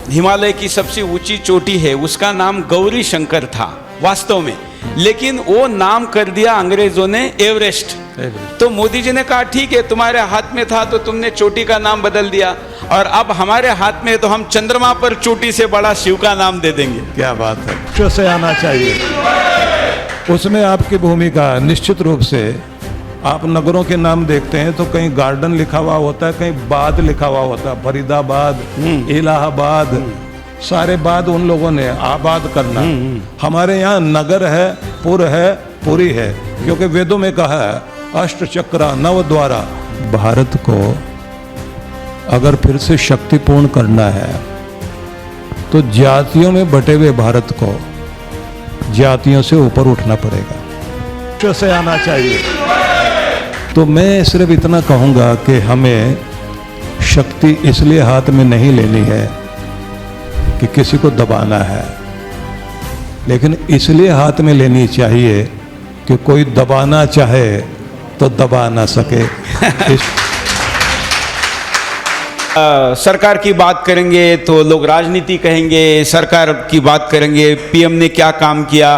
हिमालय की सबसे ऊंची चोटी है, उसका नाम गौरी शंकर था वास्तव में, लेकिन वो नाम कर दिया अंग्रेजों ने एवरेस्ट। तो मोदी जी ने कहा ठीक है, तुम्हारे हाथ में था तो तुमने चोटी का नाम बदल दिया, और अब हमारे हाथ में है तो हम चंद्रमा पर चोटी से बड़ा शिव का नाम दे देंगे। क्या बात है, विश्व से आना चाहिए। उसमें आपकी भूमिका निश्चित रूप से, आप नगरों के नाम देखते हैं तो कहीं गार्डन लिखा हुआ होता है, कहीं बाद लिखा हुआ होता है, फरीदाबाद, इलाहाबाद, सारे बाद उन लोगों ने आबाद करना। हमारे यहाँ नगर है, पुर है, पुरी है, क्योंकि वेदों में कहा है अष्ट चक्रा नव द्वारा। भारत को अगर फिर से शक्तिपूर्ण करना है तो जातियों में बटे हुए भारत को जातियों से ऊपर उठना पड़ेगा, विश्व से आना चाहिए। तो मैं सिर्फ इतना कहूँगा कि हमें शक्ति इसलिए हाथ में नहीं लेनी है कि किसी को दबाना है, लेकिन इसलिए हाथ में लेनी चाहिए कि कोई दबाना चाहे तो दबा ना सके। सरकार की बात करेंगे तो लोग राजनीति कहेंगे, सरकार की बात करेंगे पीएम ने क्या काम किया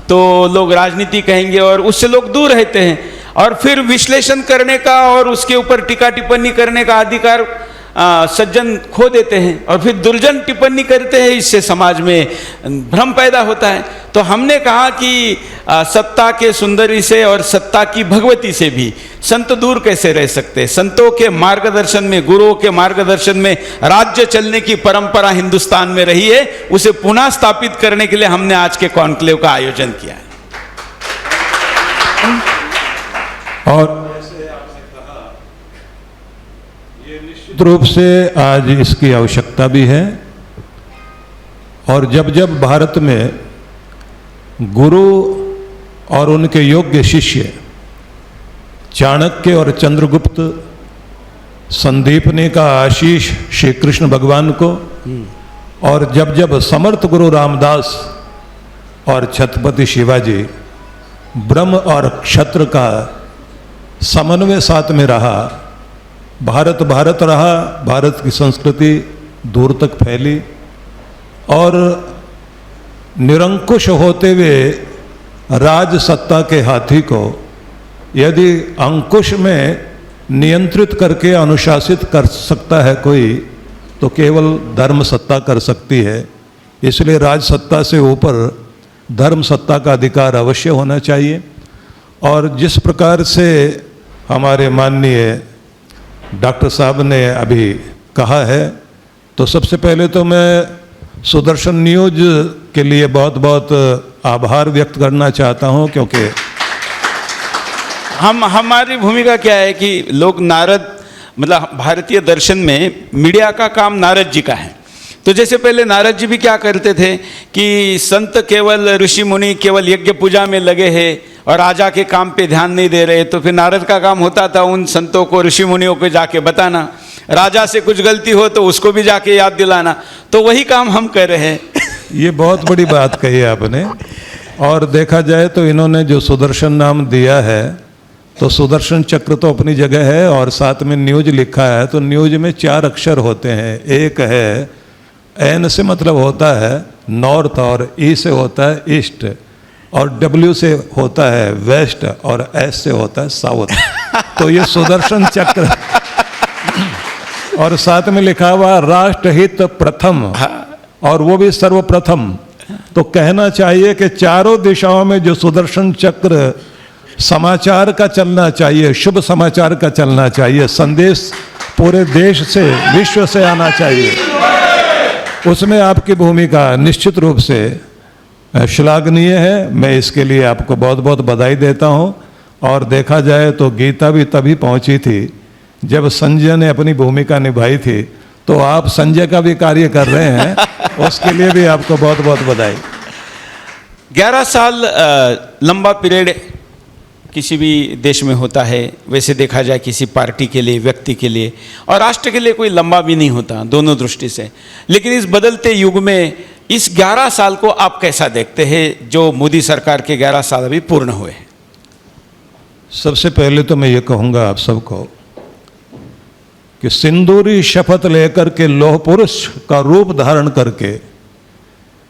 तो लोग राजनीति कहेंगे, और उससे लोग दूर रहते हैं, और फिर विश्लेषण करने का और उसके ऊपर टीका टिप्पणी करने का अधिकार सज्जन खो देते हैं, और फिर दुर्जन टिप्पणी करते हैं, इससे समाज में भ्रम पैदा होता है। तो हमने कहा कि सत्ता के सुंदरी से और सत्ता की भगवती से भी संत दूर कैसे रह सकते। संतों के मार्गदर्शन में, गुरुओं के मार्गदर्शन में राज्य चलने की परंपरा हिंदुस्तान में रही है, उसे पुनः स्थापित करने के लिए हमने आज के कॉन्क्लेव का आयोजन किया है। और रूप से आज इसकी आवश्यकता भी है, और जब जब भारत में गुरु और उनके योग्य शिष्य चाणक्य और चंद्रगुप्त, संदीपनी का आशीष श्री कृष्ण भगवान को, और जब जब समर्थ गुरु रामदास और छत्रपति शिवाजी, ब्रह्म और क्षत्र का समन्वय साथ में रहा, भारत भारत रहा, भारत की संस्कृति दूर तक फैली, और निरंकुश होते हुए राज सत्ता के हाथी को यदि अंकुश में नियंत्रित करके अनुशासित कर सकता है कोई, तो केवल धर्म सत्ता कर सकती है। इसलिए राज सत्ता से ऊपर धर्म सत्ता का अधिकार अवश्य होना चाहिए। और जिस प्रकार से हमारे माननीय डॉक्टर साहब ने अभी कहा है, तो सबसे पहले तो मैं सुदर्शन न्यूज के लिए बहुत बहुत आभार व्यक्त करना चाहता हूं, क्योंकि हमारी भूमिका क्या है कि लोग नारद, मतलब भारतीय दर्शन में मीडिया का काम नारद जी का है। तो जैसे पहले नारद जी भी क्या करते थे कि संत केवल ऋषि मुनि केवल यज्ञ पूजा में लगे हैं और राजा के काम पे ध्यान नहीं दे रहे, तो फिर नारद का काम होता था उन संतों को, ऋषि मुनियों को जाके बताना, राजा से कुछ गलती हो तो उसको भी जाके याद दिलाना। तो वही काम हम कर रहे हैं। ये बहुत बड़ी बात कही आपने। और देखा जाए तो इन्होंने जो सुदर्शन नाम दिया है, तो सुदर्शन चक्र तो अपनी जगह है, और साथ में न्यूज लिखा है, तो न्यूज में 4 अक्षर होते हैं। एक है एन से मतलब होता है नॉर्थ, और ई से होता है ईस्ट, और डब्ल्यू से होता है वेस्ट, और एस से होता है साउथ। तो ये सुदर्शन चक्र, और साथ में लिखा हुआ राष्ट्रहित प्रथम, और वो भी सर्वप्रथम। तो कहना चाहिए कि चारों दिशाओं में जो सुदर्शन चक्र समाचार का चलना चाहिए, शुभ समाचार का चलना चाहिए, संदेश पूरे देश से, विश्व से आना चाहिए, उसमें आपकी भूमिका निश्चित रूप से श्लाघनीय है। मैं इसके लिए आपको बहुत बहुत बधाई देता हूं। और देखा जाए तो गीता भी तभी पहुंची थी जब संजय ने अपनी भूमिका निभाई थी, तो आप संजय का भी कार्य कर रहे हैं, उसके लिए भी आपको बहुत बहुत बधाई। 11 साल लंबा पीरियड किसी भी देश में होता है, वैसे देखा जाए किसी पार्टी के लिए, व्यक्ति के लिए और राष्ट्र के लिए कोई लंबा भी नहीं होता, दोनों दृष्टि से। लेकिन इस बदलते युग में इस 11 साल को आप कैसा देखते हैं, जो मोदी सरकार के 11 साल अभी पूर्ण हुए हैं? सबसे पहले तो मैं ये कहूँगा आप सबको कि सिंदूरी शपथ लेकर के लौह पुरुष का रूप धारण करके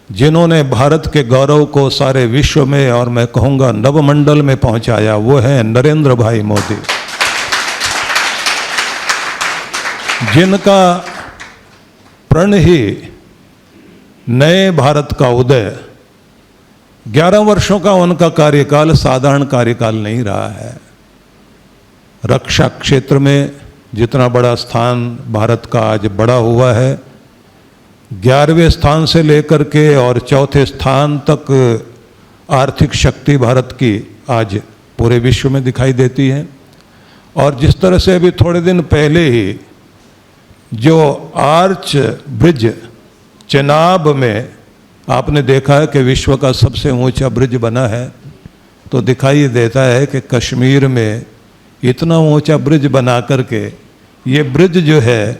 जिन्होंने भारत के गौरव को सारे विश्व में और मैं कहूँगा नवमंडल में पहुंचाया, वो है नरेंद्र भाई मोदी, जिनका प्रण ही नए भारत का उदय। 11 वर्षों का उनका कार्यकाल साधारण कार्यकाल नहीं रहा है। रक्षा क्षेत्र में जितना बड़ा स्थान भारत का आज बड़ा हुआ है, 11वें स्थान से लेकर के और चौथे स्थान तक आर्थिक शक्ति भारत की आज पूरे विश्व में दिखाई देती है। और जिस तरह से अभी थोड़े दिन पहले ही जो आर्च ब्रिज चेनाब में आपने देखा है कि विश्व का सबसे ऊंचा ब्रिज बना है, तो दिखाई देता है कि कश्मीर में इतना ऊंचा ब्रिज बना करके ये ब्रिज जो है,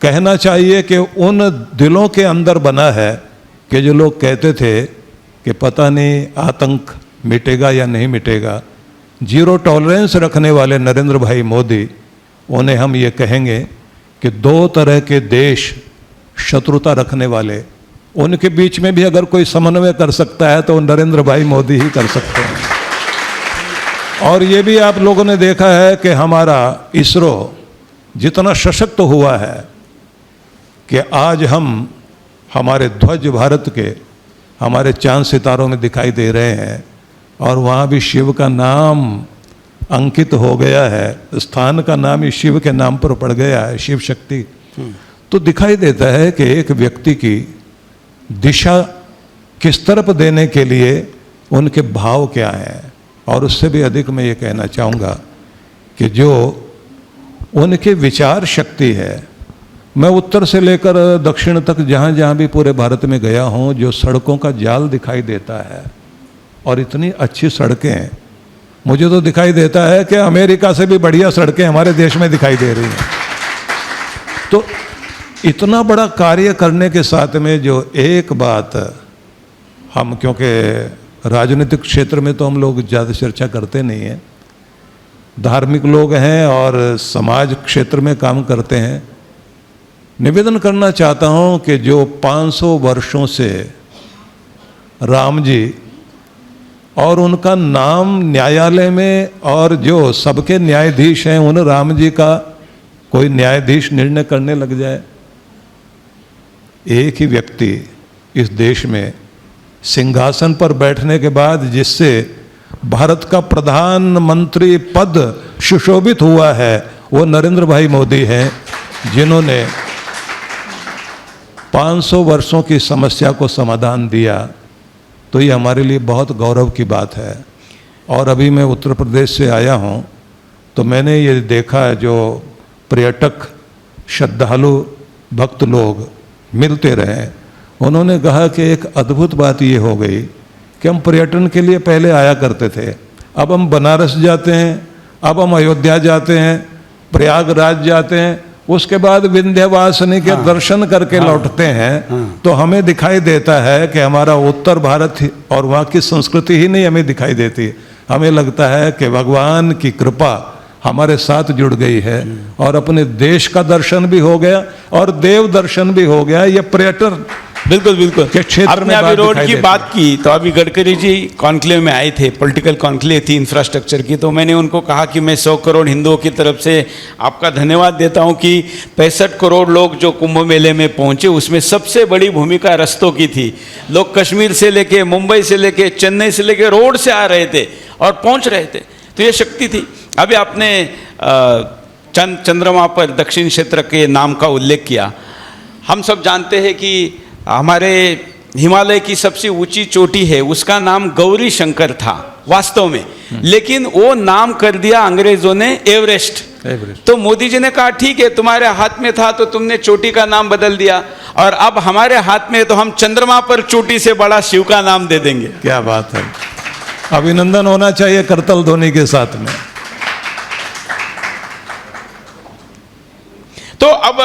कहना चाहिए कि उन दिलों के अंदर बना है कि जो लोग कहते थे कि पता नहीं आतंक मिटेगा या नहीं मिटेगा, जीरो टॉलरेंस रखने वाले नरेंद्र भाई मोदी, उन्हें हम ये कहेंगे कि 2 तरह के देश शत्रुता रखने वाले, उनके बीच में भी अगर कोई समन्वय कर सकता है तो नरेंद्र भाई मोदी ही कर सकते हैं। और ये भी आप लोगों ने देखा है कि हमारा इसरो जितना सशक्त हुआ है कि आज हम हमारे ध्वज भारत के हमारे चांद सितारों में दिखाई दे रहे हैं, और वहाँ भी शिव का नाम अंकित हो गया है, स्थान का नाम ही शिव के नाम पर पड़ गया है, शिव शक्ति। तो दिखाई देता है कि एक व्यक्ति की दिशा किस तरफ देने के लिए उनके भाव क्या हैं। और उससे भी अधिक मैं ये कहना चाहूँगा कि जो उनके विचार शक्ति है, मैं उत्तर से लेकर दक्षिण तक जहाँ जहाँ भी पूरे भारत में गया हूँ, जो सड़कों का जाल दिखाई देता है और इतनी अच्छी सड़कें, मुझे तो दिखाई देता है कि अमेरिका से भी बढ़िया सड़कें हमारे देश में दिखाई दे रही हैं। तो इतना बड़ा कार्य करने के साथ में जो एक बात हम, क्योंकि राजनीतिक क्षेत्र में तो हम लोग ज़्यादा चर्चा करते नहीं हैं, धार्मिक लोग हैं और समाज क्षेत्र में काम करते हैं, निवेदन करना चाहता हूं कि जो 500 वर्षों से राम जी और उनका नाम न्यायालय में, और जो सबके न्यायाधीश हैं, उन राम जी का कोई न्यायाधीश निर्णय करने लग जाए। एक ही व्यक्ति इस देश में सिंहासन पर बैठने के बाद जिससे भारत का प्रधानमंत्री पद सुशोभित हुआ है, वो नरेंद्र भाई मोदी हैं, जिन्होंने 500 वर्षों की समस्या को समाधान दिया। तो ये हमारे लिए बहुत गौरव की बात है। और अभी मैं उत्तर प्रदेश से आया हूँ, तो मैंने ये देखा, जो पर्यटक श्रद्धालु भक्त लोग मिलते रहे, उन्होंने कहा कि एक अद्भुत बात ये हो गई कि हम पर्यटन के लिए पहले आया करते थे, अब हम बनारस जाते हैं, अब हम अयोध्या जाते हैं, प्रयागराज जाते हैं, उसके बाद विंध्यवासिनी के दर्शन करके लौटते हैं। तो हमें दिखाई देता है कि हमारा उत्तर भारत और वहाँ की संस्कृति ही नहीं हमें दिखाई देती, हमें लगता है कि भगवान की कृपा हमारे साथ जुड़ गई है और अपने देश का दर्शन भी हो गया और देव दर्शन भी हो गया। ये पर्यटन बिल्कुल बिल्कुल के क्षेत्र में अभी रोड की बात की, तो अभी गडकरी जी कॉन्क्लेव में आए थे, पॉलिटिकल कॉन्क्लेव थी इंफ्रास्ट्रक्चर की, तो मैंने उनको कहा कि मैं 100 करोड़ हिंदुओं की तरफ से आपका धन्यवाद देता हूं कि 65 करोड़ लोग जो कुंभ मेले में पहुंचे, उसमें सबसे बड़ी भूमिका रस्तों की थी। लोग कश्मीर से लेके, मुंबई से लेके, चेन्नई से लेके रोड से आ रहे थे और पहुंच रहे थे, तो ये शक्ति थी। अभी आपने चंद्रमा पर दक्षिण क्षेत्र के नाम का उल्लेख किया। हम सब जानते हैं कि हमारे हिमालय की सबसे ऊंची चोटी है, उसका नाम गौरी शंकर था वास्तव में, लेकिन वो नाम कर दिया अंग्रेजों ने एवरेस्ट। तो मोदी जी ने कहा ठीक है, तुम्हारे हाथ में था तो तुमने चोटी का नाम बदल दिया, और अब हमारे हाथ में, तो हम चंद्रमा पर चोटी से बड़ा शिव का नाम दे देंगे। क्या बात है, अभिनंदन होना चाहिए करतल धोनी के साथ में। तो अब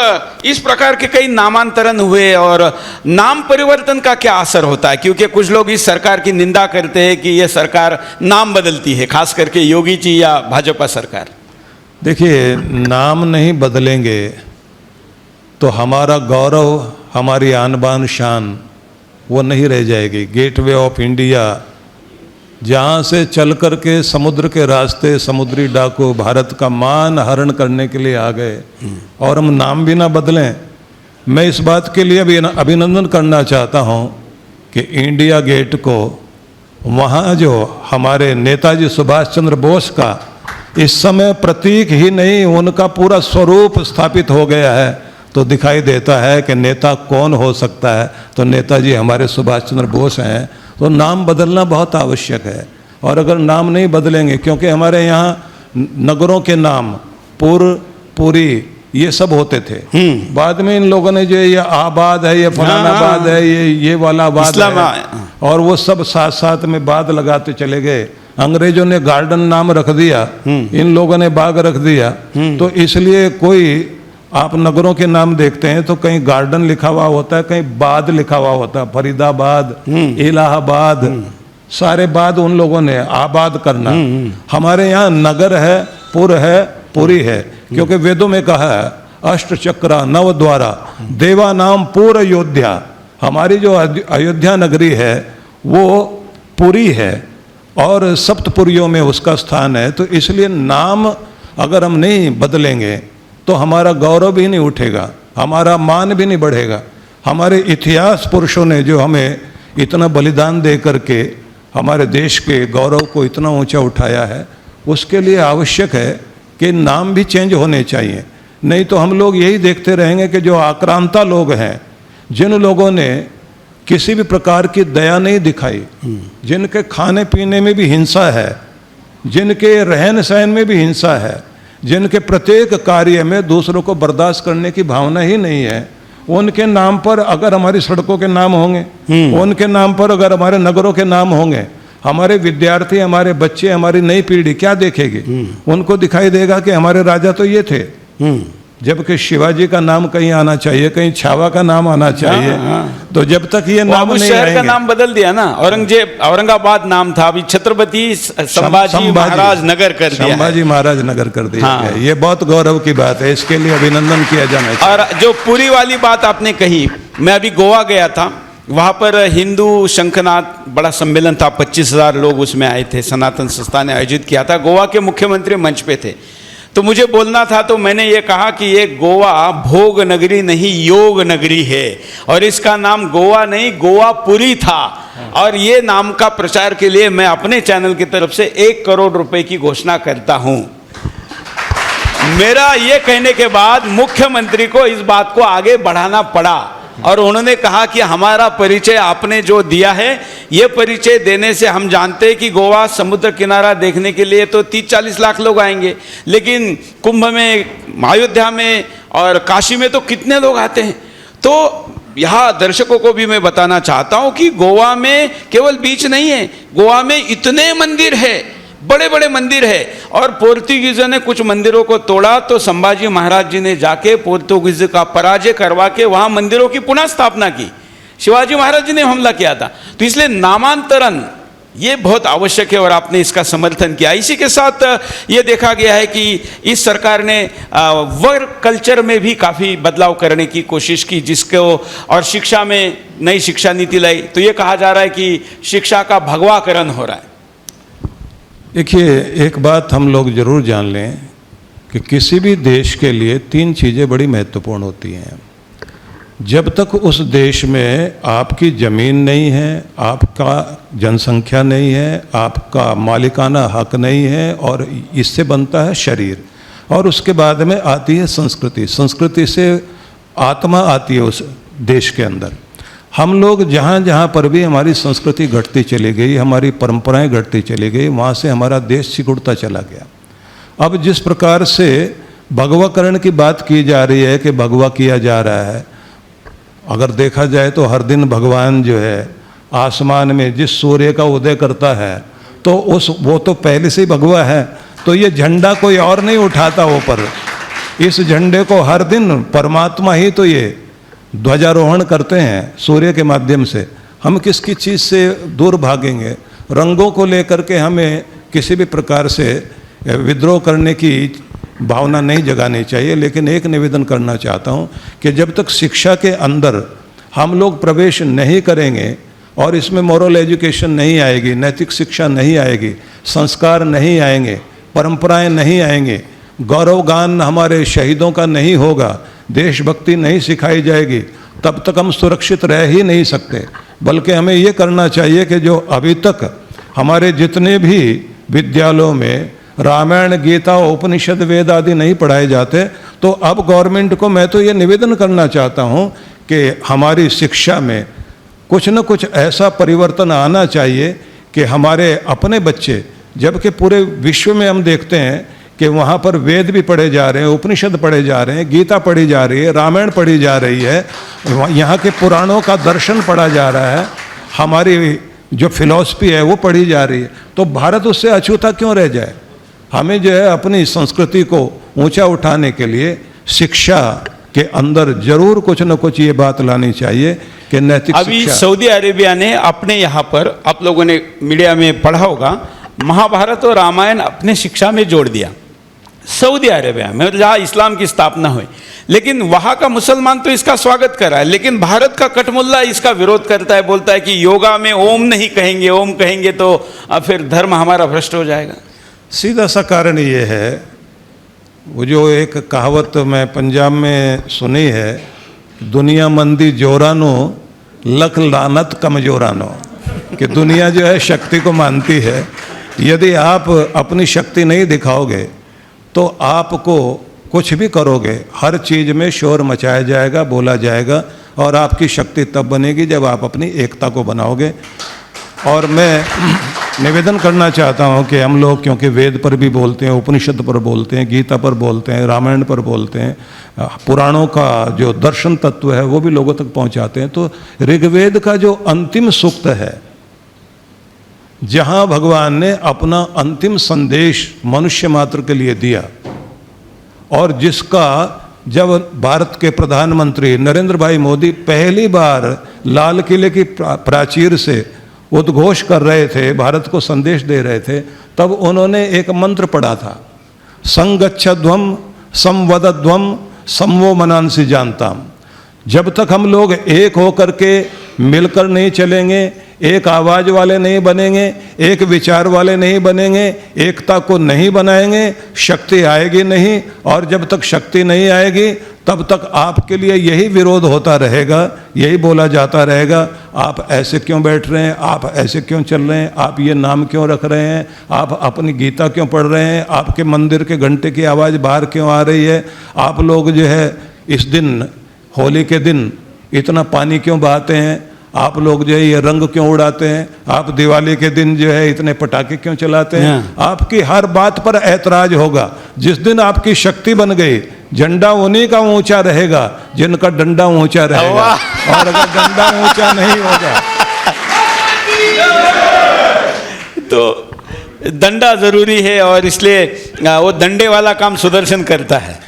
इस प्रकार के कई नामांतरण हुए, और नाम परिवर्तन का क्या असर होता है? क्योंकि कुछ लोग इस सरकार की निंदा करते हैं कि यह सरकार नाम बदलती है, खास करके योगी जी या भाजपा सरकार। देखिए, नाम नहीं बदलेंगे तो हमारा गौरव, हमारी आन बान शान वो नहीं रह जाएगी। गेटवे ऑफ इंडिया, जहाँ से चल कर के समुद्र के रास्ते समुद्री डाकू भारत का मान हरण करने के लिए आ गए, और हम नाम भी ना बदलें। मैं इस बात के लिए भी अभिनंदन करना चाहता हूँ कि इंडिया गेट को वहाँ जो हमारे नेताजी सुभाष चंद्र बोस का इस समय प्रतीक ही नहीं, उनका पूरा स्वरूप स्थापित हो गया है, तो दिखाई देता है कि नेता कौन हो सकता है। तो नेताजी हमारे सुभाष चंद्र बोस हैं। तो नाम बदलना बहुत आवश्यक है। और अगर नाम नहीं बदलेंगे, क्योंकि हमारे यहाँ नगरों के नाम पुर, पुरी ये सब होते थे, बाद में इन लोगों ने जो ये आबाद है, ये फलानाबाद है, ये वाला आबाद है, और वो सब साथ साथ में बाद लगाते चले गए। अंग्रेजों ने गार्डन नाम रख दिया, इन लोगों ने बाग रख दिया। तो इसलिए कोई आप नगरों के नाम देखते हैं तो कहीं गार्डन लिखा हुआ होता है, कहीं बाद लिखा हुआ होता है, फरीदाबाद, इलाहाबाद, सारे बाद उन लोगों ने आबाद करना। हमारे यहाँ नगर है, पुर है, पुरी है, क्योंकि वेदों में कहा है अष्ट चक्रा नव द्वारा देवा नाम पूर अयोध्या। हमारी जो अयोध्या नगरी है वो पुरी है और सप्तपुरियों में उसका स्थान है। तो इसलिए नाम अगर हम नहीं बदलेंगे तो हमारा गौरव भी नहीं उठेगा, हमारा मान भी नहीं बढ़ेगा। हमारे इतिहास पुरुषों ने जो हमें इतना बलिदान दे करके हमारे देश के गौरव को इतना ऊंचा उठाया है, उसके लिए आवश्यक है कि नाम भी चेंज होने चाहिए। नहीं तो हम लोग यही देखते रहेंगे कि जो आक्रांता लोग हैं, जिन लोगों ने किसी भी प्रकार की दया नहीं दिखाई, जिनके खाने पीने में भी हिंसा है, जिनके रहन सहन में भी हिंसा है, जिनके प्रत्येक कार्य में दूसरों को बर्दाश्त करने की भावना ही नहीं है, उनके नाम पर अगर हमारी सड़कों के नाम होंगे, उनके नाम पर अगर हमारे नगरों के नाम होंगे, हमारे विद्यार्थी, हमारे बच्चे, हमारी नई पीढ़ी क्या देखेगी? उनको दिखाई देगा कि हमारे राजा तो ये थे, जबकि शिवाजी का नाम कहीं आना चाहिए, कहीं छावा का नाम आना चाहिए। तो जब तक ये नाम नहीं शहर आएंगे, का नाम बदल दिया ना, औरंगाबाद नाम था, अभी छत्रपति संभाजी महाराज नगर कर दिया, संभाजी महाराज नगर कर दिया है। ये बहुत गौरव की बात है, इसके लिए अभिनंदन किया जाना चाहिए। और जो पूरी वाली बात आपने कही, मैं अभी गोवा गया था, वहाँ पर हिंदू शंखनाद बड़ा सम्मेलन था, 25,000 लोग उसमें आए थे, सनातन संस्था ने आयोजित किया था। गोवा के मुख्यमंत्री मंच पे थे, तो मुझे बोलना था, तो मैंने ये कहा कि ये गोवा भोग नगरी नहीं, योग नगरी है, और इसका नाम गोवा नहीं गोवापुरी था। और ये नाम का प्रचार के लिए मैं अपने चैनल की तरफ से 1 करोड़ रुपए की घोषणा करता हूं। मेरा ये कहने के बाद मुख्यमंत्री को इस बात को आगे बढ़ाना पड़ा, और उन्होंने कहा कि हमारा परिचय आपने जो दिया है, ये परिचय देने से हम जानते हैं कि गोवा समुद्र किनारा देखने के लिए तो 30-40 लाख लोग आएंगे, लेकिन कुंभ में, अयोध्या में और काशी में तो कितने लोग आते हैं। तो यहाँ दर्शकों को भी मैं बताना चाहता हूँ कि गोवा में केवल बीच नहीं है, गोवा में इतने मंदिर है, बड़े बड़े मंदिर है। और पोर्तुगीजों ने कुछ मंदिरों को तोड़ा, तो संभाजी महाराज जी ने जाके पोर्तुगीज का पराजय करवा के वहां मंदिरों की पुनः स्थापना की। शिवाजी महाराज जी ने हमला किया था। तो इसलिए नामांतरण ये बहुत आवश्यक है, और आपने इसका समर्थन किया। इसी के साथ ये देखा गया है कि इस सरकार ने वर्क कल्चर में भी काफ़ी बदलाव करने की कोशिश की, जिसको, और शिक्षा में नई शिक्षा नीति लाई। तो ये कहा जा रहा है कि शिक्षा का भगवाकरण हो रहा है। देखिए, एक बात हम लोग जरूर जान लें कि किसी भी देश के लिए 3 चीज़ें बड़ी महत्वपूर्ण होती हैं। जब तक उस देश में आपकी ज़मीन नहीं है, आपका जनसंख्या नहीं है, आपका मालिकाना हक नहीं है, और इससे बनता है शरीर, और उसके बाद में आती है संस्कृति, संस्कृति से आत्मा आती है उस देश के अंदर। हम लोग जहाँ जहाँ पर भी हमारी संस्कृति घटती चली गई, हमारी परंपराएं घटती चली गई, वहाँ से हमारा देश सिकुड़ता चला गया। अब जिस प्रकार से भगवाकरण की बात की जा रही है कि भगवा किया जा रहा है, अगर देखा जाए तो हर दिन भगवान जो है आसमान में जिस सूर्य का उदय करता है, तो वो तो पहले से ही भगवा है। तो ये झंडा कोई और नहीं उठाता ऊपर, इस झंडे को हर दिन परमात्मा ही तो ये ध्वजारोहण करते हैं सूर्य के माध्यम से। हम किसकी चीज़ से दूर भागेंगे? रंगों को लेकर के हमें किसी भी प्रकार से विद्रोह करने की भावना नहीं जगानी चाहिए। लेकिन एक निवेदन करना चाहता हूँ कि जब तक शिक्षा के अंदर हम लोग प्रवेश नहीं करेंगे और इसमें मॉरल एजुकेशन नहीं आएगी, नैतिक शिक्षा नहीं आएगी, संस्कार नहीं आएंगे, परंपराएं नहीं आएंगे, गौरव गान हमारे शहीदों का नहीं होगा, देशभक्ति नहीं सिखाई जाएगी, तब तक हम सुरक्षित रह ही नहीं सकते। बल्कि हमें ये करना चाहिए कि जो अभी तक हमारे जितने भी विद्यालयों में रामायण, गीता, उपनिषद, वेद आदि नहीं पढ़ाए जाते, तो अब गवर्नमेंट को मैं तो ये निवेदन करना चाहता हूँ कि हमारी शिक्षा में कुछ न कुछ ऐसा परिवर्तन आना चाहिए कि हमारे अपने बच्चे, जबकि पूरे विश्व में हम देखते हैं कि वहाँ पर वेद भी पढ़े जा रहे हैं, उपनिषद पढ़े जा रहे हैं, गीता पढ़ी जा रही है, रामायण पढ़ी जा रही है, यहाँ के पुराणों का दर्शन पढ़ा जा रहा है, हमारी जो फिलॉसफी है वो पढ़ी जा रही है, तो भारत उससे अछूता क्यों रह जाए? हमें जो है अपनी संस्कृति को ऊंचा उठाने के लिए शिक्षा के अंदर जरूर कुछ न कुछ ये बात लानी चाहिए कि नैतिक अभी शिक्षा। सऊदी अरेबिया ने अपने यहाँ पर, आप लोगों ने मीडिया में पढ़ा होगा, महाभारत और रामायण अपने शिक्षा में जोड़ दिया। सऊदी अरेबिया में, जहाँ इस्लाम की स्थापना हुई, लेकिन वहाँ का मुसलमान तो इसका स्वागत कर रहा है, लेकिन भारत का कटमुल्ला इसका विरोध करता है, बोलता है कि योगा में ओम नहीं कहेंगे, ओम कहेंगे तो फिर धर्म हमारा भ्रष्ट हो जाएगा। सीधा सा कारण ये है, वो जो एक कहावत मैं पंजाब में सुनी है, दुनिया मंदी जोरानो लख लानत कमजोरानो, कि दुनिया जो है शक्ति को मानती है, यदि आप अपनी शक्ति नहीं दिखाओगे तो आपको कुछ भी करोगे, हर चीज़ में शोर मचाया जाएगा, बोला जाएगा, और आपकी शक्ति तब बनेगी जब आप अपनी एकता को बनाओगे। और मैं निवेदन करना चाहता हूँ कि हम लोग, क्योंकि वेद पर भी बोलते हैं, उपनिषद पर बोलते हैं, गीता पर बोलते हैं, रामायण पर बोलते हैं, पुराणों का जो दर्शन तत्व है वो भी लोगों तक पहुँचाते हैं, तो ऋग्वेद का जो अंतिम सूक्त है, जहाँ भगवान ने अपना अंतिम संदेश मनुष्य मात्र के लिए दिया, और जिसका जब भारत के प्रधानमंत्री नरेंद्र भाई मोदी पहली बार लाल किले की प्राचीर से उद्घोष कर रहे थे, भारत को संदेश दे रहे थे, तब उन्होंने एक मंत्र पढ़ा था, संगच्छध्वम संवदध्वम समवो मनांसि जानताम। जब तक हम लोग एक होकर के मिलकर नहीं चलेंगे, एक आवाज़ वाले नहीं बनेंगे, एक विचार वाले नहीं बनेंगे, एकता को नहीं बनाएंगे, शक्ति आएगी नहीं। और जब तक शक्ति नहीं आएगी तब तक आपके लिए यही विरोध होता रहेगा, यही बोला जाता रहेगा, आप ऐसे क्यों बैठ रहे हैं, आप ऐसे क्यों चल रहे हैं, आप ये नाम क्यों रख रहे हैं, आप अपनी गीता क्यों पढ़ रहे हैं, आपके मंदिर के घंटे की आवाज़ बाहर क्यों आ रही है, आप लोग जो है इस दिन, होली के दिन इतना पानी क्यों बहाते हैं, आप लोग जो है ये रंग क्यों उड़ाते हैं, आप दिवाली के दिन जो है इतने पटाखे क्यों चलाते हैं। आपकी हर बात पर ऐतराज होगा। जिस दिन आपकी शक्ति बन गई, झंडा उन्हीं का ऊंचा रहेगा जिनका डंडा ऊंचा रहेगा, और अगर डंडा ऊंचा नहीं होगा तो डंडा जरूरी है, और इसलिए वो डंडे वाला काम सुदर्शन करता है।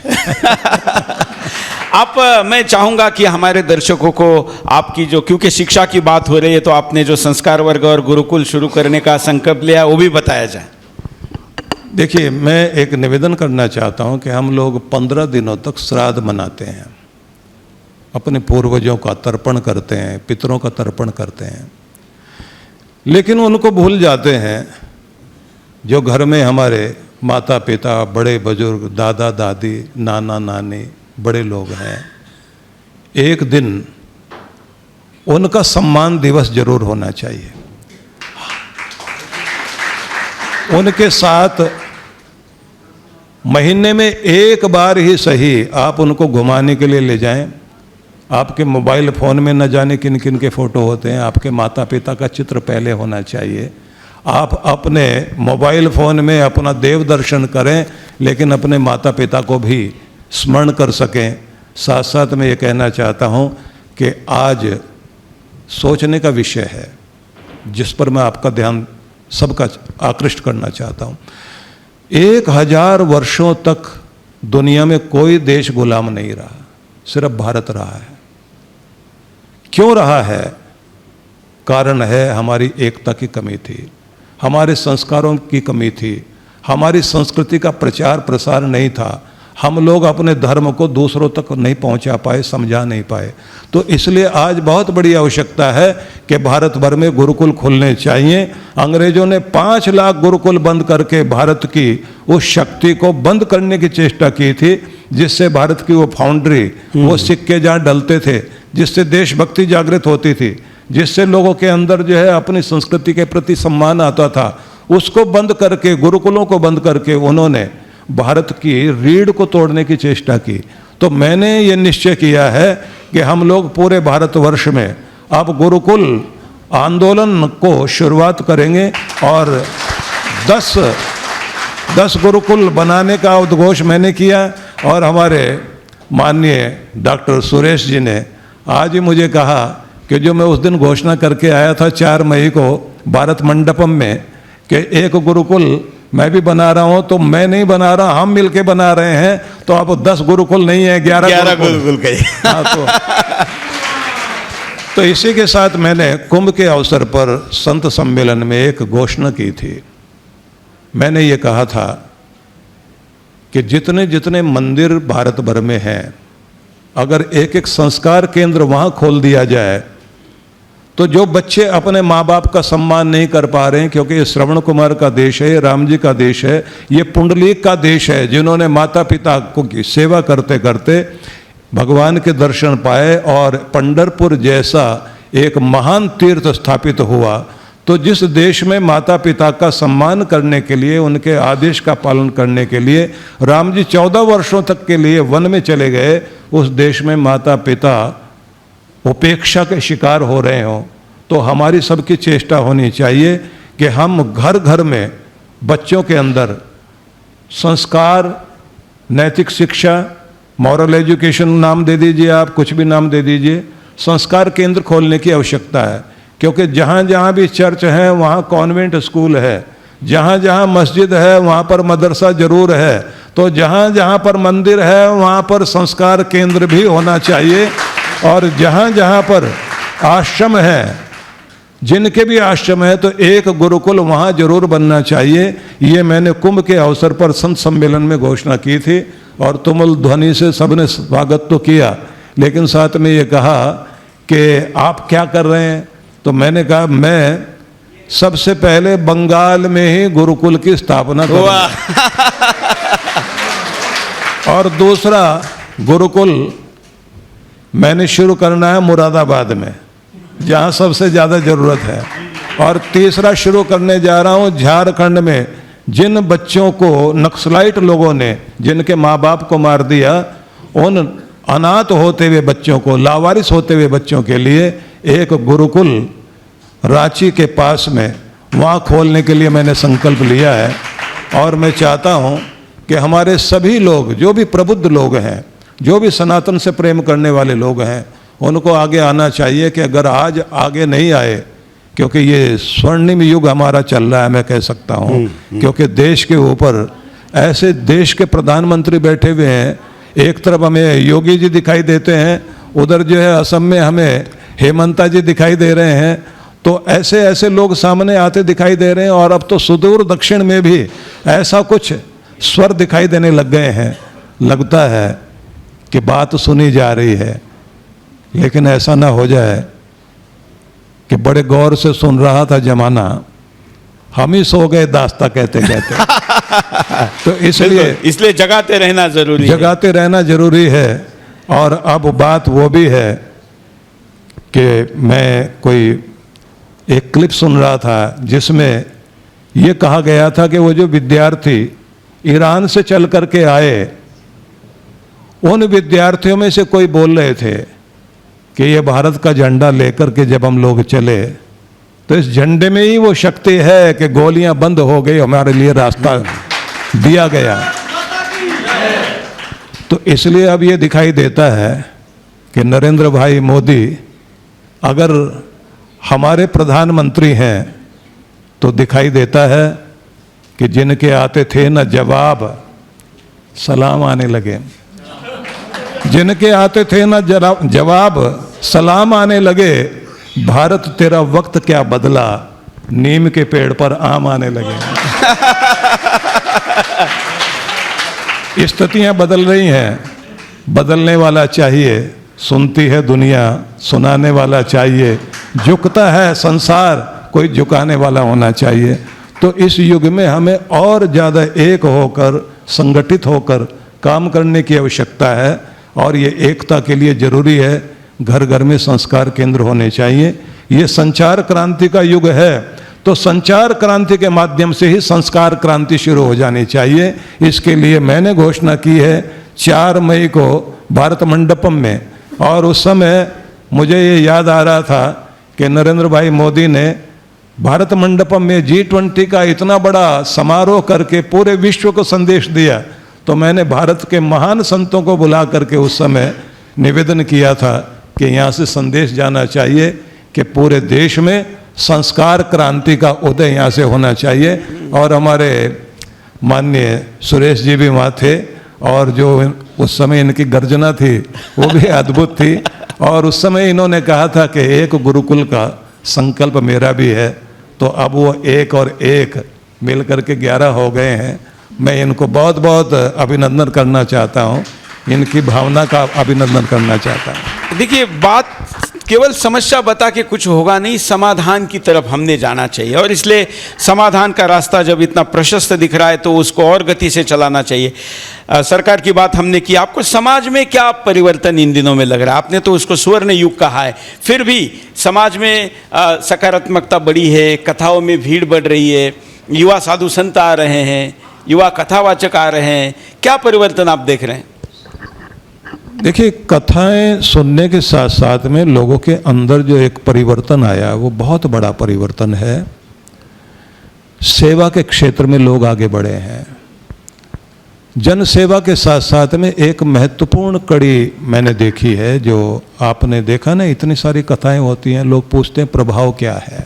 आप, मैं चाहूँगा कि हमारे दर्शकों को आपकी जो, क्योंकि शिक्षा की बात हो रही है, तो आपने जो संस्कार वर्ग और गुरुकुल शुरू करने का संकल्प लिया वो भी बताया जाए। देखिए, मैं एक निवेदन करना चाहता हूँ कि हम लोग 15 दिनों तक श्राद्ध मनाते हैं, अपने पूर्वजों का तर्पण करते हैं, पितरों का तर्पण करते हैं, लेकिन उनको भूल जाते हैं जो घर में हमारे माता पिता, बड़े बुजुर्ग, दादा दादी, नाना नानी, बड़े लोग हैं। एक दिन उनका सम्मान दिवस जरूर होना चाहिए। उनके साथ महीने में एक बार ही सही आप उनको घुमाने के लिए ले जाएं। आपके मोबाइल फ़ोन में न जाने किन किन के फ़ोटो होते हैं, आपके माता पिता का चित्र पहले होना चाहिए। आप अपने मोबाइल फ़ोन में अपना देव दर्शन करें, लेकिन अपने माता पिता को भी स्मरण कर सकें। साथ साथ मैं ये कहना चाहता हूँ कि आज सोचने का विषय है जिस पर मैं आपका ध्यान सबका आकृष्ट करना चाहता हूँ। 1000 वर्षों तक दुनिया में कोई देश गुलाम नहीं रहा, सिर्फ भारत रहा है। क्यों रहा है? कारण है हमारी एकता की कमी थी, हमारे संस्कारों की कमी थी, हमारी संस्कृति का प्रचार प्रसार नहीं था, हम लोग अपने धर्म को दूसरों तक नहीं पहुंचा पाए, समझा नहीं पाए। तो इसलिए आज बहुत बड़ी आवश्यकता है कि भारत भर में गुरुकुल खुलने चाहिए। अंग्रेजों ने 5 लाख गुरुकुल बंद करके भारत की उस शक्ति को बंद करने की चेष्टा की थी, जिससे भारत की वो फाउंड्री, वो सिक्के जहाँ डलते थे, जिससे देशभक्ति जागृत होती थी, जिससे लोगों के अंदर जो है अपनी संस्कृति के प्रति सम्मान आता था, उसको बंद करके, गुरुकुलों को बंद करके उन्होंने भारत की रीढ़ को तोड़ने की चेष्टा की। तो मैंने ये निश्चय किया है कि हम लोग पूरे भारतवर्ष में अब गुरुकुल आंदोलन को शुरुआत करेंगे और 10 गुरुकुल बनाने का उद्घोष मैंने किया। और हमारे माननीय डॉक्टर सुरेश जी ने आज ही मुझे कहा कि जो मैं उस दिन घोषणा करके आया था 4 मई को भारत मंडपम में कि एक गुरुकुल मैं भी बना रहा हूं, तो मैं नहीं बना रहा, हम मिलके बना रहे हैं। तो अब 10 गुरुकुल नहीं है, 11 गुरुकुल कही। हाँ, तो इसी के साथ मैंने कुंभ के अवसर पर संत सम्मेलन में एक घोषणा की थी। मैंने ये कहा था कि जितने जितने मंदिर भारत भर में हैं, अगर एक एक संस्कार केंद्र वहां खोल दिया जाए, तो जो बच्चे अपने माँ बाप का सम्मान नहीं कर पा रहे हैं, क्योंकि ये श्रवण कुमार का देश है, राम जी का देश है, ये पुंडलीक का देश है, जिन्होंने माता पिता को की सेवा करते करते भगवान के दर्शन पाए और पंढरपुर जैसा एक महान तीर्थ स्थापित हुआ। तो जिस देश में माता पिता का सम्मान करने के लिए, उनके आदेश का पालन करने के लिए राम जी 14 वर्षों तक के लिए वन में चले गए, उस देश में माता पिता उपेक्षा के शिकार हो रहे हों, तो हमारी सबकी चेष्टा होनी चाहिए कि हम घर घर में बच्चों के अंदर संस्कार, नैतिक शिक्षा, मॉरल एजुकेशन नाम दे दीजिए, आप कुछ भी नाम दे दीजिए, संस्कार केंद्र खोलने की आवश्यकता है। क्योंकि जहाँ जहाँ भी चर्च है वहाँ कॉन्वेंट स्कूल है, जहाँ जहाँ मस्जिद है वहाँ पर मदरसा जरूर है, तो जहाँ जहाँ पर मंदिर है वहाँ पर संस्कार केंद्र भी होना चाहिए। और जहाँ जहाँ पर आश्रम है, जिनके भी आश्रम है, तो एक गुरुकुल वहाँ जरूर बनना चाहिए। ये मैंने कुंभ के अवसर पर संत सम्मेलन में घोषणा की थी और तुमुल ध्वनि से सबने स्वागत तो किया, लेकिन साथ में ये कहा कि आप क्या कर रहे हैं। तो मैंने कहा मैं सबसे पहले बंगाल में ही गुरुकुल की स्थापना करूंगा और दूसरा गुरुकुल मैंने शुरू करना है मुरादाबाद में, जहाँ सबसे ज़्यादा ज़रूरत है, और तीसरा शुरू करने जा रहा हूँ झारखंड में। जिन बच्चों को नक्सलाइट लोगों ने, जिनके माँ बाप को मार दिया, उन अनाथ होते हुए बच्चों को, लावारिस होते हुए बच्चों के लिए एक गुरुकुल रांची के पास में वहाँ खोलने के लिए मैंने संकल्प लिया है। और मैं चाहता हूँ कि हमारे सभी लोग, जो भी प्रबुद्ध लोग हैं, जो भी सनातन से प्रेम करने वाले लोग हैं, उनको आगे आना चाहिए। कि अगर आज आगे नहीं आए, क्योंकि ये स्वर्णिम युग हमारा चल रहा है, मैं कह सकता हूँ, क्योंकि देश के ऊपर ऐसे देश के प्रधानमंत्री बैठे हुए हैं, एक तरफ हमें योगी जी दिखाई देते हैं, उधर जो है असम में हमें हेमंता जी दिखाई दे रहे हैं, तो ऐसे ऐसे लोग सामने आते दिखाई दे रहे हैं। और अब तो सुदूर दक्षिण में भी ऐसा कुछ स्वर दिखाई देने लग गए हैं। लगता है कि बात सुनी जा रही है, लेकिन ऐसा ना हो जाए कि बड़े गौर से सुन रहा था जमाना, हम ही सो गए दास्ता कहते कहते। तो इसलिए जगाते रहना जरूरी है। जगाते रहना जरूरी है। और अब बात वो भी है कि मैं कोई एक क्लिप सुन रहा था जिसमें ये कहा गया था कि वो जो विद्यार्थी ईरान से चल करके आए, उन विद्यार्थियों में से कोई बोल रहे थे कि ये भारत का झंडा लेकर के जब हम लोग चले, तो इस झंडे में ही वो शक्ति है कि गोलियां बंद हो गई, हमारे लिए रास्ता दिया गया। तो इसलिए अब ये दिखाई देता है कि नरेंद्र भाई मोदी अगर हमारे प्रधानमंत्री हैं, तो दिखाई देता है कि जिनके आते थे न जवाब, सलाम आने लगे। जिनके आते थे ना जवाब, सलाम आने लगे। भारत तेरा वक्त क्या बदला, नीम के पेड़ पर आम आने लगे। स्थितियां बदल रही हैं, बदलने वाला चाहिए। सुनती है दुनिया, सुनाने वाला चाहिए। झुकता है संसार, कोई झुकाने वाला होना चाहिए। तो इस युग में हमें और ज़्यादा एक होकर, संगठित होकर काम करने की आवश्यकता है। और ये एकता के लिए जरूरी है घर घर में संस्कार केंद्र होने चाहिए। ये संचार क्रांति का युग है, तो संचार क्रांति के माध्यम से ही संस्कार क्रांति शुरू हो जानी चाहिए। इसके लिए मैंने घोषणा की है 4 मई को भारत मंडपम में। और उस समय मुझे ये याद आ रहा था कि नरेंद्र भाई मोदी ने भारत मंडपम में G20 का इतना बड़ा समारोह करके पूरे विश्व को संदेश दिया। तो मैंने भारत के महान संतों को बुला करके उस समय निवेदन किया था कि यहाँ से संदेश जाना चाहिए कि पूरे देश में संस्कार क्रांति का उदय यहाँ से होना चाहिए। और हमारे माननीय सुरेश जी भी वहाँ थे, और जो उस समय इनकी गर्जना थी वो भी अद्भुत थी। और उस समय इन्होंने कहा था कि एक गुरुकुल का संकल्प मेरा भी है। तो अब वो एक और एक मिल करके 11 हो गए हैं। मैं इनको बहुत बहुत अभिनंदन करना चाहता हूँ, इनकी भावना का अभिनंदन करना चाहता हूँ। देखिए, बात केवल समस्या बता के कुछ होगा नहीं, समाधान की तरफ हमने जाना चाहिए। और इसलिए समाधान का रास्ता जब इतना प्रशस्त दिख रहा है तो उसको और गति से चलाना चाहिए। सरकार की बात हमने की। आपको समाज में क्या परिवर्तन इन दिनों में लग रहा है? आपने तो उसको स्वर्ण युग कहा है, फिर भी समाज में सकारात्मकता बढ़ी है, कथाओं में भीड़ बढ़ रही है, युवा साधु संत आ रहे हैं, युवा कथावाचक आ रहे हैं। क्या परिवर्तन आप देख रहे हैं? देखिए, कथाएं सुनने के साथ साथ में लोगों के अंदर जो एक परिवर्तन आया वो बहुत बड़ा परिवर्तन है। सेवा के क्षेत्र में लोग आगे बढ़े हैं। जन सेवा के साथ साथ में एक महत्वपूर्ण कड़ी मैंने देखी है, जो आपने देखा ना, इतनी सारी कथाएं होती हैं, लोग पूछते हैं प्रभाव क्या है।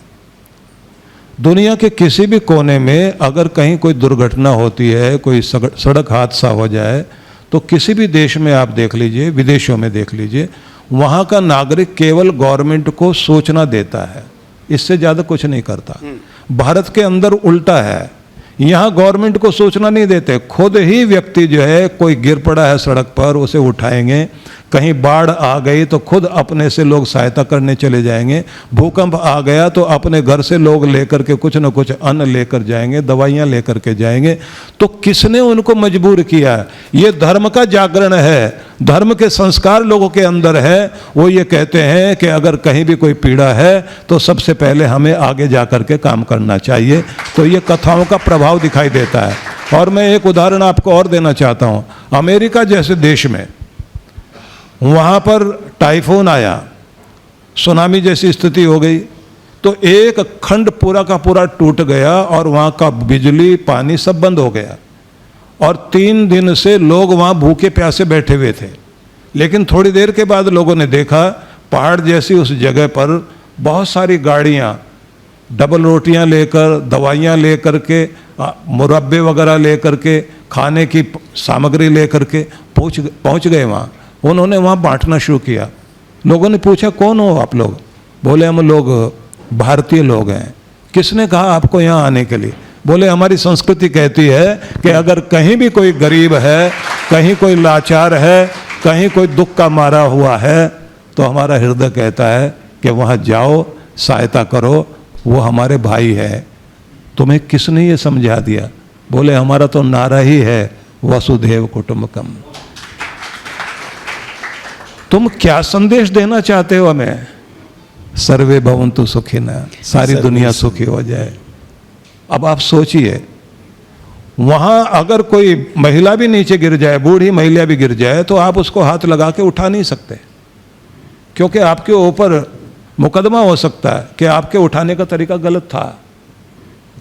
दुनिया के किसी भी कोने में अगर कहीं कोई दुर्घटना होती है, कोई सड़क हादसा हो जाए, तो किसी भी देश में आप देख लीजिए, विदेशों में देख लीजिए, वहाँ का नागरिक केवल गवर्नमेंट को सूचना देता है, इससे ज़्यादा कुछ नहीं करता। भारत के अंदर उल्टा है, यहाँ गवर्नमेंट को सूचना नहीं देते, खुद ही व्यक्ति जो है, कोई गिर पड़ा है सड़क पर उसे उठाएंगे, कहीं बाढ़ आ गई तो खुद अपने से लोग सहायता करने चले जाएंगे, भूकंप आ गया तो अपने घर से लोग लेकर के कुछ न कुछ अन्न लेकर जाएंगे, दवाइयाँ लेकर के जाएंगे। तो किसने उनको मजबूर किया? ये धर्म का जागरण है, धर्म के संस्कार लोगों के अंदर है। वो ये कहते हैं कि अगर कहीं भी कोई पीड़ा है तो सबसे पहले हमें आगे जा कर के काम करना चाहिए। तो ये कथाओं का प्रभाव दिखाई देता है। और मैं एक उदाहरण आपको और देना चाहता हूँ। अमेरिका जैसे देश में, वहाँ पर टाइफून आया, सुनामी जैसी स्थिति हो गई, तो एक खंड पूरा का पूरा टूट गया और वहाँ का बिजली पानी सब बंद हो गया। और 3 दिन से लोग वहाँ भूखे प्यासे बैठे हुए थे। लेकिन थोड़ी देर के बाद लोगों ने देखा पहाड़ जैसी उस जगह पर बहुत सारी गाड़ियाँ डबल रोटियाँ लेकर, दवाइयाँ लेकर के, मुरब्बे वगैरह लेकर के, खाने की सामग्री लेकर के पहुँच गए वहाँ। उन्होंने वहाँ बांटना शुरू किया। लोगों ने पूछा कौन हो आप लोग? बोले हम लोग भारतीय लोग हैं। किसने कहा आपको यहाँ आने के लिए? बोले हमारी संस्कृति कहती है कि अगर कहीं भी कोई गरीब है, कहीं कोई लाचार है, कहीं कोई दुख का मारा हुआ है, तो हमारा हृदय कहता है कि वहाँ जाओ, सहायता करो, वो हमारे भाई है। तुम्हें किसने ये समझा दिया? बोले हमारा तो नारा ही है वसुधैव कुटुंबकम। तुम क्या संदेश देना चाहते हो हमें? सर्वे भवन्तु सुखिनः, सारी दुनिया सुखी हो जाए। अब आप सोचिए, वहां अगर कोई महिला भी नीचे गिर जाए, बूढ़ी महिला भी गिर जाए, तो आप उसको हाथ लगा के उठा नहीं सकते, क्योंकि आपके ऊपर मुकदमा हो सकता है कि आपके उठाने का तरीका गलत था,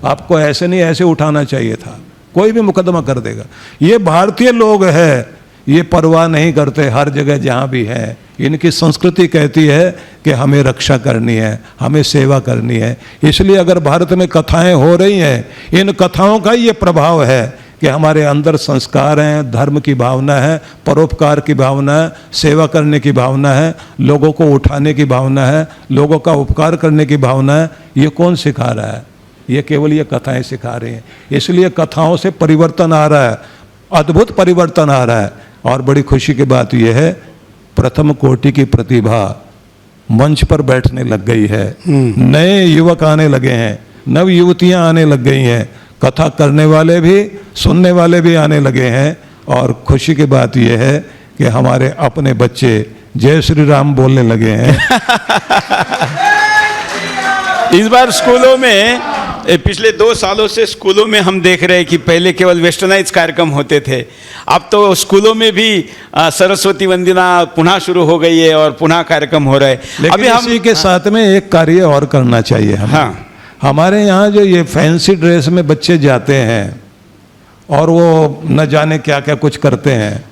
आपको ऐसे नहीं ऐसे उठाना चाहिए था। कोई भी मुकदमा कर देगा। ये भारतीय लोग हैं, ये परवाह नहीं करते हर जगह जहाँ भी है। इनकी संस्कृति कहती है कि हमें रक्षा करनी है, हमें सेवा करनी है। इसलिए अगर भारत में कथाएं हो रही हैं, इन कथाओं का ये प्रभाव है कि हमारे अंदर संस्कार हैं, धर्म की भावना है, परोपकार की भावना है, सेवा करने की भावना है, लोगों को उठाने की भावना है, लोगों का उपकार करने की भावना है। ये कौन सिखा रहा है? ये केवल ये कथाएं सिखा रही हैं। इसलिए कथाओं से परिवर्तन आ रहा है, अद्भुत परिवर्तन आ रहा है। और बड़ी खुशी की बात यह है, प्रथम कोटि की प्रतिभा मंच पर बैठने लग गई है, नए युवक आने लगे हैं, नव युवतियां आने लग गई हैं, कथा करने वाले भी सुनने वाले भी आने लगे हैं। और खुशी की बात यह है कि हमारे अपने बच्चे जय श्री राम बोलने लगे हैं। इस बार स्कूलों में, पिछले 2 सालों से स्कूलों में हम देख रहे हैं कि पहले केवल वेस्टर्नाइज कार्यक्रम होते थे, अब तो स्कूलों में भी सरस्वती वंदना पुनः शुरू हो गई है और पुनः कार्यक्रम हो रहा है। लेकिन अभी हम इसी के साथ में एक कार्य और करना चाहिए हमें। हाँ। हमारे यहाँ जो ये फैंसी ड्रेस में बच्चे जाते हैं और वो न जाने क्या क्या कुछ करते हैं,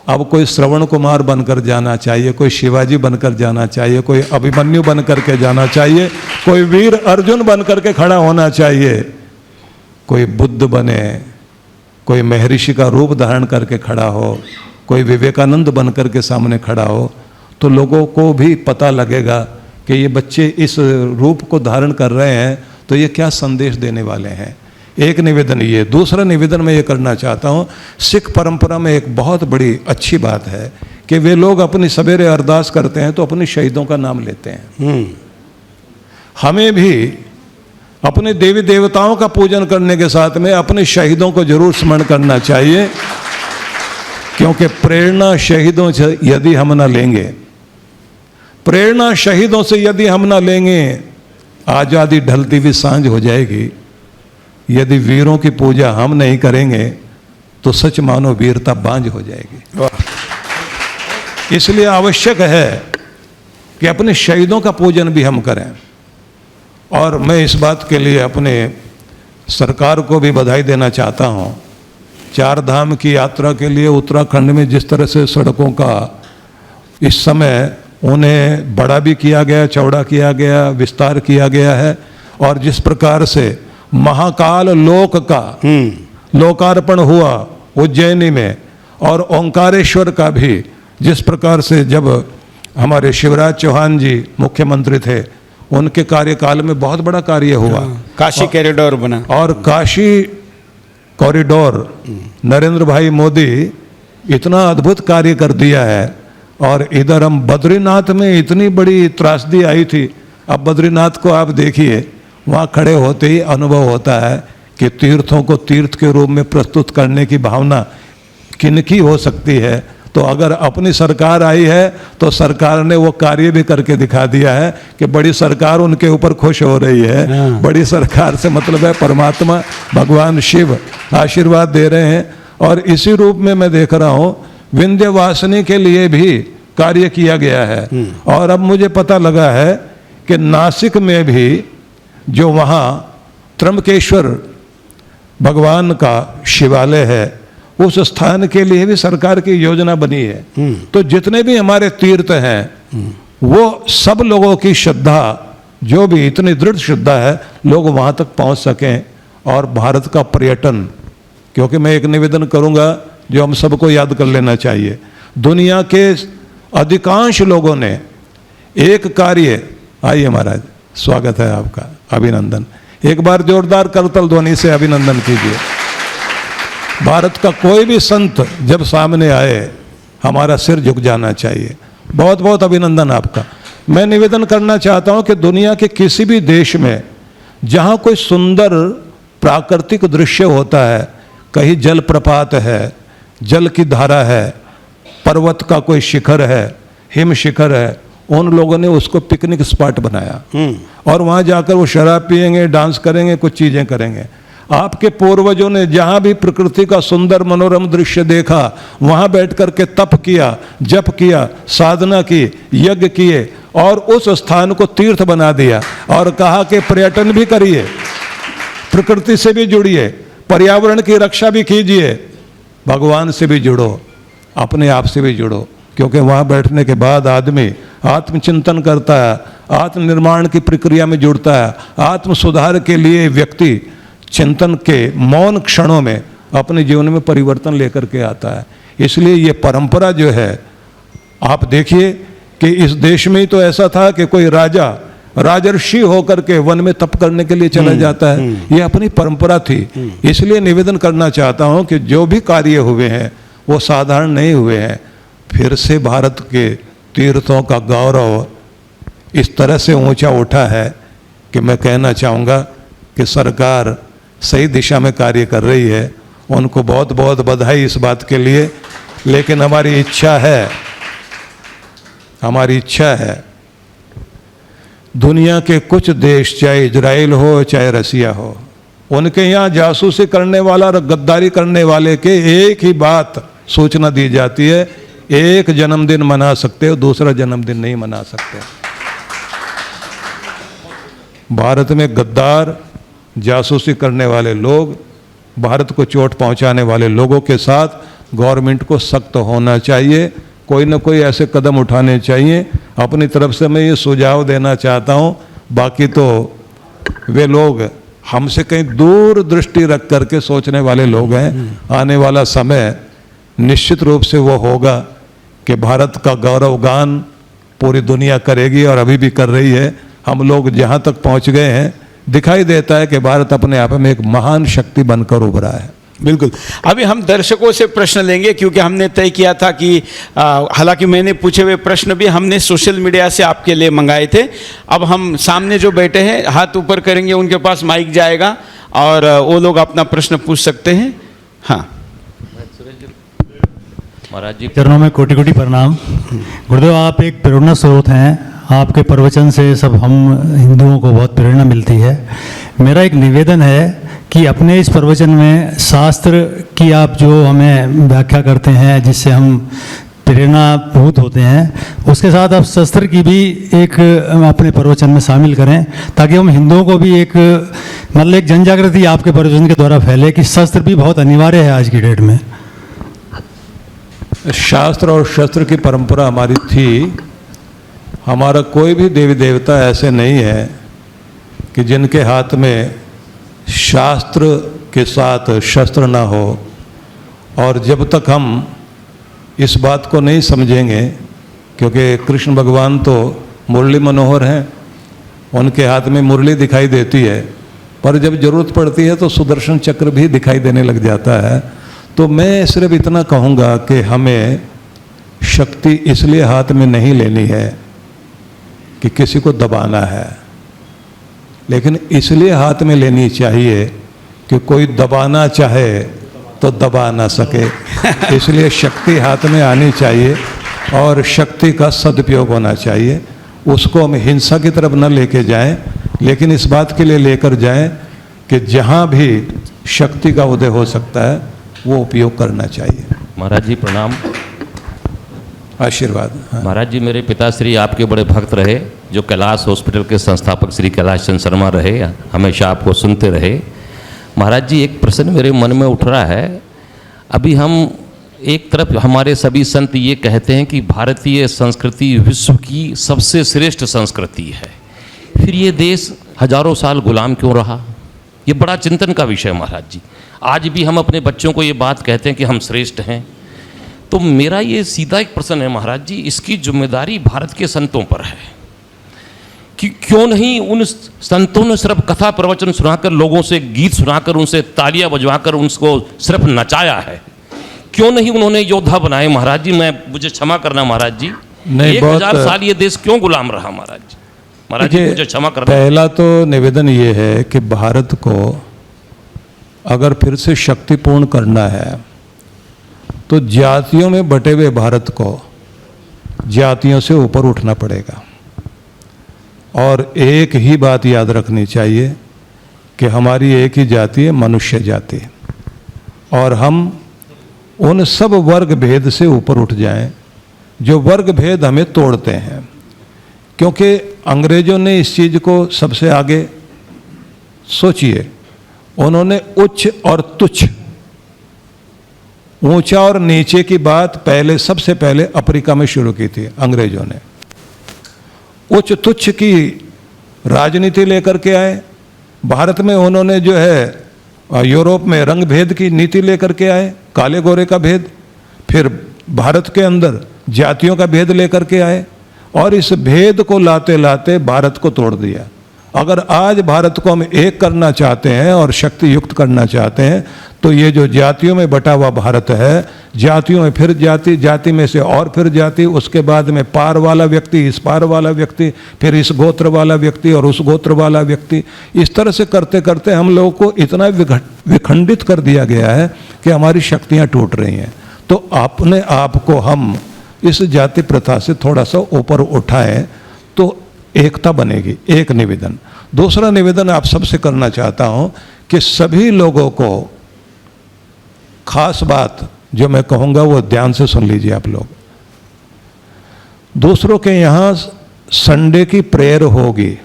अब कोई श्रवण कुमार बनकर जाना चाहिए, कोई शिवाजी बनकर जाना चाहिए, कोई अभिमन्यु बनकर के जाना चाहिए, कोई वीर अर्जुन बनकर के खड़ा होना चाहिए, कोई बुद्ध बने, कोई महर्षि का रूप धारण करके खड़ा हो, कोई विवेकानंद बनकर के सामने खड़ा हो, तो लोगों को भी पता लगेगा कि ये बच्चे इस रूप को धारण कर रहे हैं तो ये क्या संदेश देने वाले हैं। एक निवेदन ये। दूसरा निवेदन मैं ये करना चाहता हूँ, सिख परंपरा में एक बहुत बड़ी अच्छी बात है कि वे लोग अपनी सवेरे अरदास करते हैं तो अपने शहीदों का नाम लेते हैं। हमें भी अपने देवी देवताओं का पूजन करने के साथ में अपने शहीदों को जरूर स्मरण करना चाहिए, क्योंकि प्रेरणा शहीदों से यदि हम ना लेंगे, प्रेरणा शहीदों से यदि हम ना लेंगे, आज़ादी ढलती हुई सांझ हो जाएगी। यदि वीरों की पूजा हम नहीं करेंगे तो सच मानो वीरता बांझ हो जाएगी। इसलिए आवश्यक है कि अपने शहीदों का पूजन भी हम करें। और मैं इस बात के लिए अपने सरकार को भी बधाई देना चाहता हूँ। 4 धाम की यात्रा के लिए उत्तराखंड में जिस तरह से सड़कों का इस समय उन्हें बड़ा भी किया गया, चौड़ा किया गया, विस्तार किया गया है, और जिस प्रकार से महाकाल लोक का लोकार्पण हुआ उज्जैनी में, और ओंकारेश्वर का भी जिस प्रकार से जब हमारे शिवराज चौहान जी मुख्यमंत्री थे उनके कार्यकाल में बहुत बड़ा कार्य हुआ, काशी कॉरिडोर बना, और काशी कॉरिडोर नरेंद्र भाई मोदी इतना अद्भुत कार्य कर दिया है। और इधर हम बद्रीनाथ में इतनी बड़ी त्रासदी आई थी, अब बद्रीनाथ को आप देखिए, वहाँ खड़े होते ही अनुभव होता है कि तीर्थों को तीर्थ के रूप में प्रस्तुत करने की भावना किनकी हो सकती है। तो अगर अपनी सरकार आई है तो सरकार ने वो कार्य भी करके दिखा दिया है कि बड़ी सरकार उनके ऊपर खुश हो रही है। बड़ी सरकार से मतलब है परमात्मा भगवान शिव आशीर्वाद दे रहे हैं। और इसी रूप में मैं देख रहा हूँ विंध्यवासिनी के लिए भी कार्य किया गया है। और अब मुझे पता लगा है कि नासिक में भी जो वहाँ त्र्यंबकेश्वर भगवान का शिवालय है, उस स्थान के लिए भी सरकार की योजना बनी है। तो जितने भी हमारे तीर्थ हैं वो सब लोगों की श्रद्धा, जो भी इतनी दृढ़ श्रद्धा है, लोग वहाँ तक पहुँच सकें। और भारत का पर्यटन, क्योंकि मैं एक निवेदन करूँगा जो हम सबको याद कर लेना चाहिए, दुनिया के अधिकांश लोगों ने एक कार्य, आइए महाराज स्वागत है आपका, अभिनंदन, एक बार जोरदार करतल ध्वनि से अभिनंदन कीजिए। भारत का कोई भी संत जब सामने आए हमारा सिर झुक जाना चाहिए। बहुत बहुत अभिनंदन आपका। मैं निवेदन करना चाहता हूं कि दुनिया के किसी भी देश में जहां कोई सुंदर प्राकृतिक दृश्य होता है, कहीं जलप्रपात है, जल की धारा है, पर्वत का कोई शिखर है, हिम शिखर है, उन लोगों ने उसको पिकनिक स्पॉट बनाया और वहाँ जाकर वो शराब पिएंगे, डांस करेंगे, कुछ चीज़ें करेंगे। आपके पूर्वजों ने जहाँ भी प्रकृति का सुंदर मनोरम दृश्य देखा वहाँ बैठ कर के तप किया, जप किया, साधना की, यज्ञ किए और उस स्थान को तीर्थ बना दिया और कहा कि पर्यटन भी करिए, प्रकृति से भी जुड़िए, पर्यावरण की रक्षा भी कीजिए, भगवान से भी जुड़ो, अपने आप से भी जुड़ो। क्योंकि वहाँ बैठने के बाद आदमी आत्मचिंतन करता है, आत्मनिर्माण की प्रक्रिया में जुड़ता है, आत्म सुधार के लिए व्यक्ति चिंतन के मौन क्षणों में अपने जीवन में परिवर्तन लेकर के आता है। इसलिए ये परंपरा जो है, आप देखिए कि इस देश में ही तो ऐसा था कि कोई राजा राजर्षि होकर के वन में तप करने के लिए चला जाता है। ये अपनी परंपरा थी। इसलिए निवेदन करना चाहता हूं कि जो भी कार्य हुए हैं वो साधारण नहीं हुए हैं। फिर से भारत के तीर्थों का गौरव इस तरह से ऊंचा उठा है कि मैं कहना चाहूँगा कि सरकार सही दिशा में कार्य कर रही है। उनको बहुत बहुत बधाई इस बात के लिए। लेकिन हमारी इच्छा है दुनिया के कुछ देश, चाहे इजराइल हो चाहे रसिया हो, उनके यहाँ जासूसी करने वाला और गद्दारी करने वाले के एक ही बात सूचना दी जाती है, एक जन्मदिन मना सकते हो, दूसरा जन्मदिन नहीं मना सकते। भारत में गद्दार, जासूसी करने वाले लोग, भारत को चोट पहुंचाने वाले लोगों के साथ गवर्नमेंट को सख्त होना चाहिए। कोई ना कोई ऐसे कदम उठाने चाहिए। अपनी तरफ से मैं ये सुझाव देना चाहता हूँ। बाकी तो वे लोग हमसे कहीं दूर दृष्टि रख करके सोचने वाले लोग हैं। आने वाला समय निश्चित रूप से वो होगा कि भारत का गौरवगान पूरी दुनिया करेगी और अभी भी कर रही है। हम लोग जहाँ तक पहुँच गए हैं, दिखाई देता है कि भारत अपने आप में एक महान शक्ति बनकर उभरा है। बिल्कुल। अभी हम दर्शकों से प्रश्न लेंगे, क्योंकि हमने तय किया था कि हालांकि मैंने पूछे हुए प्रश्न भी हमने सोशल मीडिया से आपके लिए मंगाए थे। अब हम सामने जो बैठे हैं हाथ ऊपर करेंगे, उनके पास माइक जाएगा और वो लोग अपना प्रश्न पूछ सकते हैं। हाँ महाराज जी, चरणों में कोटि कोटि प्रणाम। गुरुदेव, आप एक प्रेरणा स्रोत हैं। आपके प्रवचन से सब हम हिंदुओं को बहुत प्रेरणा मिलती है। मेरा एक निवेदन है कि अपने इस प्रवचन में शास्त्र की आप जो हमें व्याख्या करते हैं, जिससे हम प्रेरणाभूत होते हैं, उसके साथ आप शस्त्र की भी एक अपने प्रवचन में शामिल करें, ताकि हम हिंदुओं को भी एक मतलब एक जन जागृति आपके प्रवचन के द्वारा फैले कि शस्त्र भी बहुत अनिवार्य है आज की डेट में। शास्त्र और शस्त्र की परंपरा हमारी थी। हमारा कोई भी देवी देवता ऐसे नहीं है कि जिनके हाथ में शास्त्र के साथ शस्त्र ना हो। और जब तक हम इस बात को नहीं समझेंगे, क्योंकि कृष्ण भगवान तो मुरली मनोहर हैं, उनके हाथ में मुरली दिखाई देती है, पर जब जरूरत पड़ती है तो सुदर्शन चक्र भी दिखाई देने लग जाता है। तो मैं सिर्फ इतना कहूँगा कि हमें शक्ति इसलिए हाथ में नहीं लेनी है कि किसी को दबाना है, लेकिन इसलिए हाथ में लेनी चाहिए कि कोई दबाना चाहे तो दबा ना सके। इसलिए शक्ति हाथ में आनी चाहिए और शक्ति का सदुपयोग होना चाहिए। उसको हम हिंसा की तरफ न लेके जाएं, लेकिन इस बात के लिए लेकर जाएं कि जहाँ भी शक्ति का उदय हो सकता है वो उपयोग करना चाहिए। महाराज जी प्रणाम। आशीर्वाद। हाँ। महाराज जी, मेरे पिताश्री आपके बड़े भक्त रहे, जो कैलाश हॉस्पिटल के संस्थापक श्री कैलाश चंद्र शर्मा रहे, हमेशा आपको सुनते रहे। महाराज जी, एक प्रश्न मेरे मन में उठ रहा है। अभी हम एक तरफ हमारे सभी संत ये कहते हैं कि भारतीय संस्कृति विश्व की सबसे श्रेष्ठ संस्कृति है, फिर ये देश हजारों साल गुलाम क्यों रहा? ये बड़ा चिंतन का विषय है महाराज जी। आज भी हम अपने बच्चों को ये बात कहते हैं कि हम श्रेष्ठ हैं। तो मेरा ये सीधा एक प्रश्न है महाराज जी, इसकी जिम्मेदारी भारत के संतों पर है कि क्यों नहीं उन संतों ने सिर्फ कथा प्रवचन सुनाकर, लोगों से गीत सुनाकर, उनसे तालियां बजवाकर उनको सिर्फ नचाया है? क्यों नहीं उन्होंने योद्धा बनाए? महाराज जी, मुझे क्षमा करना महाराज जी, 1000 साल ये देश क्यों गुलाम रहा? महाराज जी, महाराज जी मुझे क्षमा करना। पहला तो निवेदन ये है कि भारत को अगर फिर से शक्तिपूर्ण करना है तो जातियों में बटे हुए भारत को जातियों से ऊपर उठना पड़ेगा। और एक ही बात याद रखनी चाहिए कि हमारी एक ही जाति है, मनुष्य जाति, और हम उन सब वर्ग भेद से ऊपर उठ जाएं जो वर्ग भेद हमें तोड़ते हैं। क्योंकि अंग्रेजों ने इस चीज़ को सबसे आगे, सोचिए, उन्होंने उच्च और तुच्छ, ऊंचा और नीचे की बात पहले, सबसे पहले अफ्रीका में शुरू की थी अंग्रेजों ने। उच्च तुच्छ की राजनीति लेकर के आए। भारत में उन्होंने जो है यूरोप में रंग भेद की नीति लेकर के आए, काले गोरे का भेद। फिर भारत के अंदर जातियों का भेद लेकर के आए और इस भेद को लाते लाते भारत को तोड़ दिया। अगर आज भारत को हम एक करना चाहते हैं और शक्ति युक्त करना चाहते हैं तो ये जो जातियों में बटा हुआ भारत है, जातियों में फिर जाति, जाति में से और फिर जाति, उसके बाद में पार वाला व्यक्ति, इस पार वाला व्यक्ति, फिर इस गोत्र वाला व्यक्ति और उस गोत्र वाला व्यक्ति, इस तरह से करते करते हम लोगों को इतना विखंडित कर दिया गया है कि हमारी शक्तियाँ टूट रही हैं। तो अपने आप को हम इस जाति प्रथा से थोड़ा सा ऊपर उठाएं तो एकता बनेगी। एक निवेदन। दूसरा निवेदन आप सबसे करना चाहता हूं कि सभी लोगों को, खास बात जो मैं कहूंगा वो ध्यान से सुन लीजिए आप लोग। दूसरों के यहां संडे की प्रेयर होगी,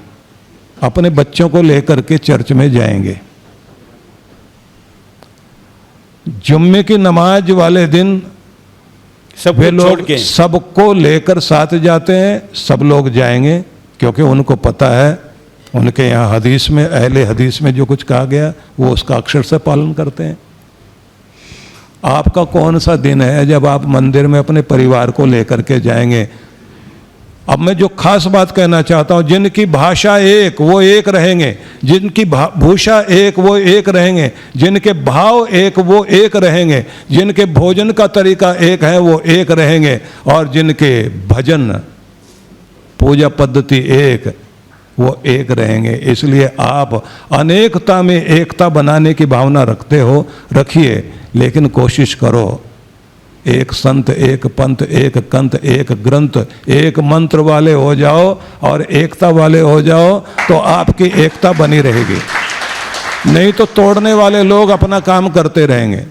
अपने बच्चों को लेकर के चर्च में जाएंगे। जुम्मे की नमाज वाले दिन वे लोग सबको लेकर साथ जाते हैं, सब लोग जाएंगे क्योंकि उनको पता है, उनके यहाँ हदीस में, अहले हदीस में जो कुछ कहा गया वो उसका अक्षर से पालन करते हैं। आपका कौन सा दिन है जब आप मंदिर में अपने परिवार को लेकर के जाएंगे? अब मैं जो खास बात कहना चाहता हूं, जिनकी भाषा एक वो एक रहेंगे, जिनकी भूषा एक वो एक रहेंगे, जिनके भाव एक वो एक रहेंगे, जिनके भोजन का तरीका एक है वो एक रहेंगे, और जिनके भजन पूजा पद्धति एक वो एक रहेंगे। इसलिए आप अनेकता में एकता बनाने की भावना रखते हो, रखिए, लेकिन कोशिश करो एक संत, एक पंथ, एक कंत, एक ग्रंथ, एक मंत्र वाले हो जाओ और एकता वाले हो जाओ तो आपकी एकता बनी रहेगी। नहीं तो तोड़ने वाले लोग अपना काम करते रहेंगे।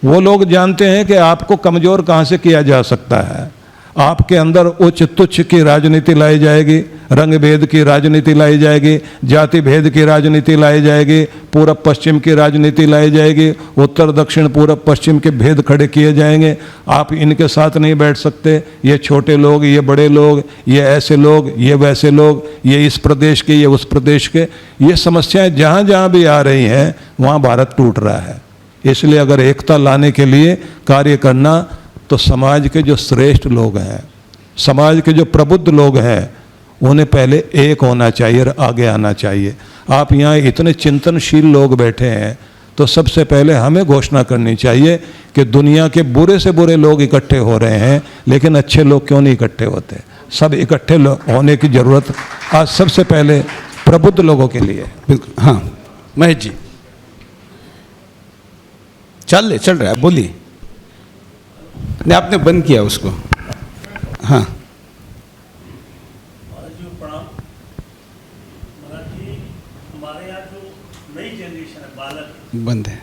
वो लोग जानते हैं कि आपको कमज़ोर कहाँ से किया जा सकता है। आपके अंदर उच्च तुच्छ की राजनीति लाई जाएगी, रंग भेद की राजनीति लाई जाएगी, जाति भेद की राजनीति लाई जाएगी, पूरब पश्चिम की राजनीति लाई जाएगी, उत्तर दक्षिण पूरब पश्चिम के भेद खड़े किए जाएंगे। आप इनके साथ नहीं बैठ सकते, ये छोटे लोग, ये बड़े लोग, ये ऐसे लोग, ये वैसे लोग, ये इस प्रदेश के, ये उस प्रदेश के। ये समस्याएं जहाँ जहाँ भी आ रही हैं वहाँ भारत टूट रहा है। इसलिए अगर एकता लाने के लिए कार्य करना तो समाज के जो श्रेष्ठ लोग हैं, समाज के जो प्रबुद्ध लोग हैं, उन्हें पहले एक होना चाहिए और आगे आना चाहिए। आप यहाँ इतने चिंतनशील लोग बैठे हैं तो सबसे पहले हमें घोषणा करनी चाहिए कि दुनिया के बुरे से बुरे लोग इकट्ठे हो रहे हैं, लेकिन अच्छे लोग क्यों नहीं इकट्ठे होते? सब इकट्ठे होने की ज़रूरत आज सबसे पहले प्रबुद्ध लोगों के लिए। बिल्कुल। हाँ महेश जी, चल रहा है, बोलिए। नहीं, आपने बंद किया उसको। हाँ हमारे यहाँ जो नई जनरेशन है, बालक बंद है।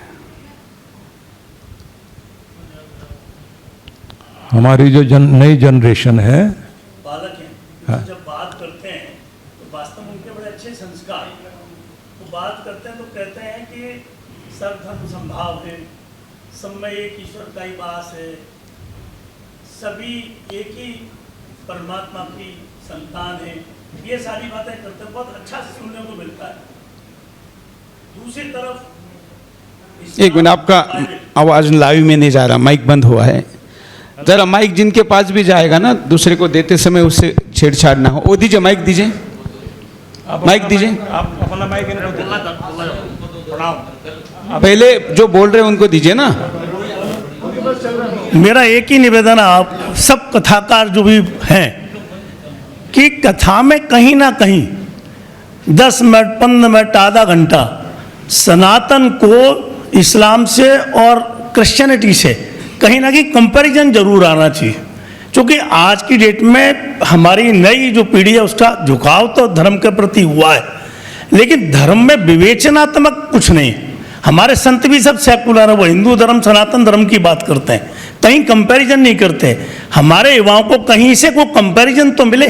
हमारी जो नई जनरेशन है, बालक हैं, हाँ। जब बात करते हैं तो वास्तव में उनके बड़े अच्छे संस्कार, तो बात करते हैं तो कहते हैं कि सर्वधर्म संभाव है, सब में एक ईश्वर का ही वास है, सभी एक ही परमात्मा की संतान है। ये सारी बातें करते हैं, बहुत अच्छा सुनने को मिलता है। दूसरी तरफ एक मिनट, आपका आवाज लाइव में नहीं जा रहा, माइक बंद हुआ है। जरा माइक जिनके पास भी जाएगा ना, दूसरे को देते समय उससे छेड़छाड़ ना हो। वो दीजिए, माइक दीजिए, माइक दीजिए। आप अपना माइक पहले जो बोल रहे हैं उनको दीजिए ना। मेरा एक ही निवेदन है आप सब कथाकार जो भी हैं कि कथा में कहीं ना कहीं 10 मिनट, 15 मिनट, आधा घंटा सनातन को इस्लाम से और क्रिश्चियनिटी से कहीं ना कहीं कंपैरिजन जरूर आना चाहिए, क्योंकि आज की डेट में हमारी नई जो पीढ़ी है उसका झुकाव तो धर्म के प्रति हुआ है, लेकिन धर्म में विवेचनात्मक कुछ नहीं है। हमारे संत भी सब सेकुलर है, वो हिंदू धर्म, सनातन धर्म की बात करते हैं, कहीं कंपैरिजन नहीं करते। हमारे युवाओं को कहीं से कोई कंपैरिजन तो मिले,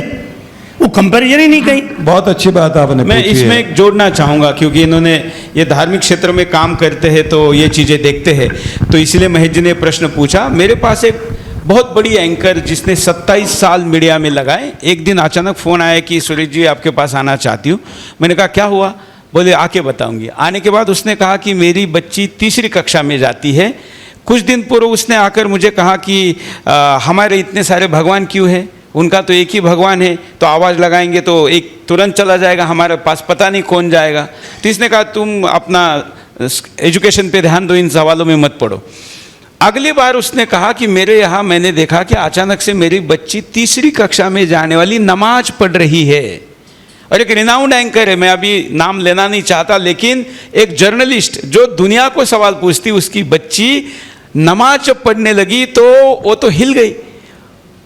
वो कंपैरिजन ही नहीं कहीं। बहुत अच्छी बात आपने मैं इसमें एक जोड़ना चाहूँगा, क्योंकि इन्होंने ये धार्मिक क्षेत्र में काम करते हैं तो ये चीज़ें देखते हैं, तो इसलिए महेश जी ने प्रश्न पूछा। मेरे पास एक बहुत बड़ी एंकर जिसने 27 साल मीडिया में लगाए, एक दिन अचानक फ़ोन आया कि सुरेश जी आपके पास आना चाहती हूँ। मैंने कहा क्या हुआ? बोले आके बताऊंगी। आने के बाद उसने कहा कि मेरी बच्ची 3री कक्षा में जाती है। कुछ दिन पूर्व उसने आकर मुझे कहा कि हमारे इतने सारे भगवान क्यों है? उनका तो एक ही भगवान है, तो आवाज़ लगाएंगे तो एक तुरंत चला जाएगा, हमारे पास पता नहीं कौन जाएगा। तो इसने कहा तुम अपना एजुकेशन पे ध्यान दो, इन सवालों में मत पड़ो। अगली बार उसने कहा कि मेरे यहाँ मैंने देखा कि अचानक से मेरी बच्ची तीसरी कक्षा में जाने वाली नमाज पढ़ रही है, और एक रिनाउंड एंकर है, मैं अभी नाम लेना नहीं चाहता, लेकिन एक जर्नलिस्ट जो दुनिया को सवाल पूछती, उसकी बच्ची नमाज जब पढ़ने लगी तो वो तो हिल गई।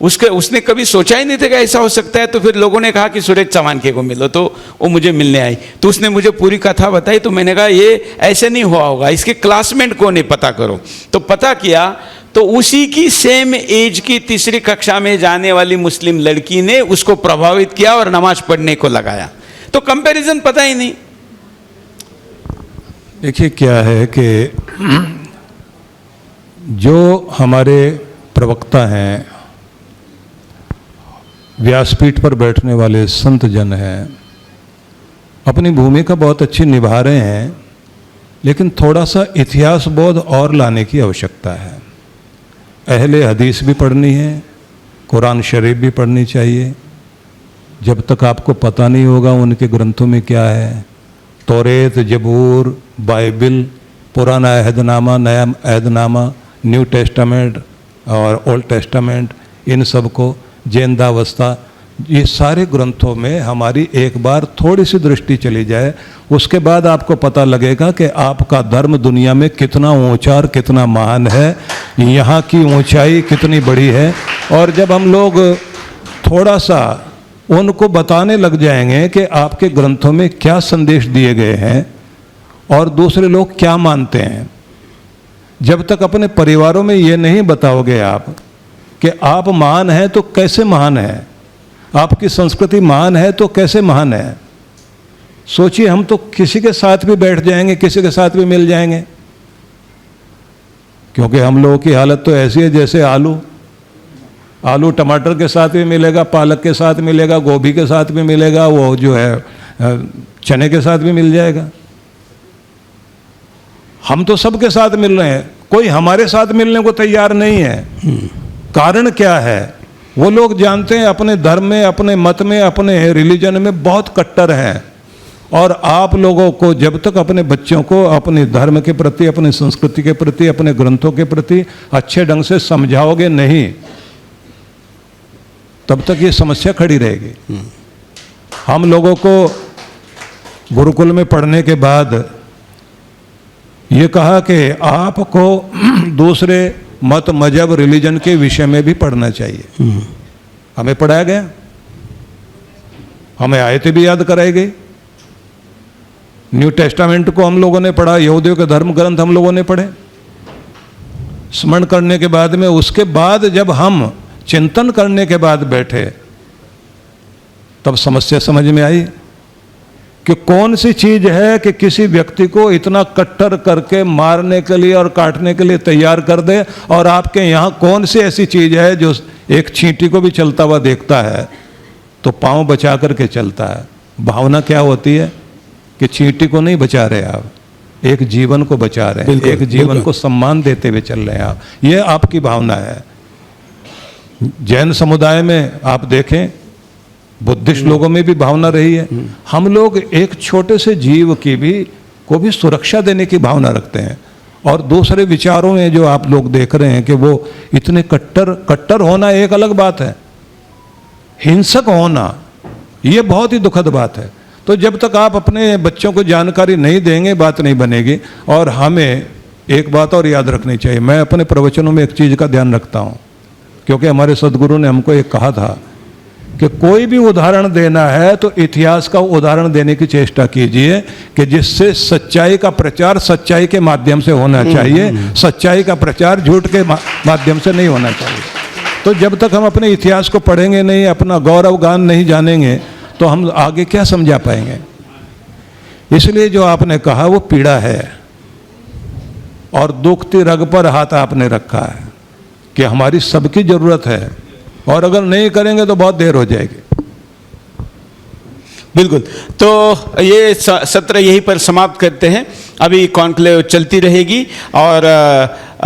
उसने कभी सोचा ही नहीं था कि ऐसा हो सकता है। तो फिर लोगों ने कहा कि सुरेश चवानके को मिलो, तो वो मुझे मिलने आई, तो उसने मुझे पूरी कथा बताई। तो मैंने कहा ये ऐसे नहीं हुआ होगा, इसके क्लासमेट कौन है पता करो। तो पता किया तो उसी की सेम एज की तीसरी कक्षा में जाने वाली मुस्लिम लड़की ने उसको प्रभावित किया और नमाज पढ़ने को लगाया। तो कंपैरिजन पता ही नहीं। देखिए क्या है कि जो हमारे प्रवक्ता हैं, व्यासपीठ पर बैठने वाले संत जन हैं, अपनी भूमिका बहुत अच्छी निभा रहे हैं, लेकिन थोड़ा सा इतिहास बोध और लाने की आवश्यकता है। अहले हदीस भी पढ़नी है, कुरान शरीफ भी पढ़नी चाहिए। जब तक आपको पता नहीं होगा उनके ग्रंथों में क्या है, तौरेत, जबूर, बाइबिल, पुराना अहदनामा, नया अहदनामा, न्यू टेस्टामेंट और ओल्ड टेस्टामेंट, इन सब को, जैनदावस्था, ये सारे ग्रंथों में हमारी एक बार थोड़ी सी दृष्टि चली जाए, उसके बाद आपको पता लगेगा कि आपका धर्म दुनिया में कितना ऊंचा और कितना महान है, यहाँ की ऊंचाई कितनी बड़ी है। और जब हम लोग थोड़ा सा उनको बताने लग जाएंगे कि आपके ग्रंथों में क्या संदेश दिए गए हैं और दूसरे लोग क्या मानते हैं, जब तक अपने परिवारों में ये नहीं बताओगे आप कि आप महान हैं तो कैसे महान है, आपकी संस्कृति महान है तो कैसे महान है। सोचिए, हम तो किसी के साथ भी बैठ जाएंगे, किसी के साथ भी मिल जाएंगे, क्योंकि हम लोगों की हालत तो ऐसी है जैसे आलू टमाटर के साथ भी मिलेगा, पालक के साथ मिलेगा, गोभी के साथ भी मिलेगा, वो जो है चने के साथ भी मिल जाएगा। हम तो सबके साथ मिल रहे हैं, कोई हमारे साथ मिलने को तैयार नहीं है। कारण क्या है? वो लोग जानते हैं अपने धर्म में, अपने मत में, अपने रिलीजन में बहुत कट्टर हैं। और आप लोगों को जब तक अपने बच्चों को अपने धर्म के प्रति, अपनी संस्कृति के प्रति, अपने ग्रंथों के प्रति अच्छे ढंग से समझाओगे नहीं, तब तक ये समस्या खड़ी रहेगी। हम लोगों को गुरुकुल में पढ़ने के बाद ये कहा कि आपको दूसरे मत, मजहब, रिलीजन के विषय में भी पढ़ना चाहिए। हमें पढ़ाया गया, हमें आयतें भी याद कराई गई। न्यू टेस्टामेंट को हम लोगों ने पढ़ा, यहूदियों के धर्म ग्रंथ हम लोगों ने पढ़े। स्मरण करने के बाद में, उसके बाद जब हम चिंतन करने के बाद बैठे, तब समस्या समझ में आई कि कौन सी चीज है कि किसी व्यक्ति को इतना कट्टर करके मारने के लिए और काटने के लिए तैयार कर दे, और आपके यहाँ कौन सी ऐसी चीज है जो एक चींटी को भी चलता हुआ देखता है तो पांव बचा करके चलता है। भावना क्या होती है कि चींटी को नहीं बचा रहे आप, एक जीवन को बचा रहे हैं, एक जीवन को सम्मान देते हुए चल रहे हैं आप। ये आपकी भावना है। जैन समुदाय में आप देखें, बुद्धिस्ट लोगों में भी भावना रही है। हम लोग एक छोटे से जीव की को भी सुरक्षा देने की भावना रखते हैं। और दूसरे विचारों में जो आप लोग देख रहे हैं कि वो इतने कट्टर होना एक अलग बात है, हिंसक होना ये बहुत ही दुखद बात है। तो जब तक आप अपने बच्चों को जानकारी नहीं देंगे, बात नहीं बनेगी। और हमें एक बात और याद रखनी चाहिए, मैं अपने प्रवचनों में एक चीज़ का ध्यान रखता हूँ, क्योंकि हमारे सदगुरु ने हमको एक कहा था कि कोई भी उदाहरण देना है तो इतिहास का उदाहरण देने की चेष्टा कीजिए कि जिससे सच्चाई का प्रचार सच्चाई के माध्यम से होना चाहिए, सच्चाई का प्रचार झूठ के माध्यम से नहीं होना चाहिए। तो जब तक हम अपने इतिहास को पढ़ेंगे नहीं, अपना गौरव गान नहीं जानेंगे, तो हम आगे क्या समझा पाएंगे। इसलिए जो आपने कहा वो पीड़ा है, और दुखती रग पर हाथ आपने रखा है कि हमारी सबकी जरूरत है, और अगर नहीं करेंगे तो बहुत देर हो जाएगी। बिल्कुल। तो ये सत्र यहीं पर समाप्त करते हैं। अभी कॉन्क्लेव चलती रहेगी और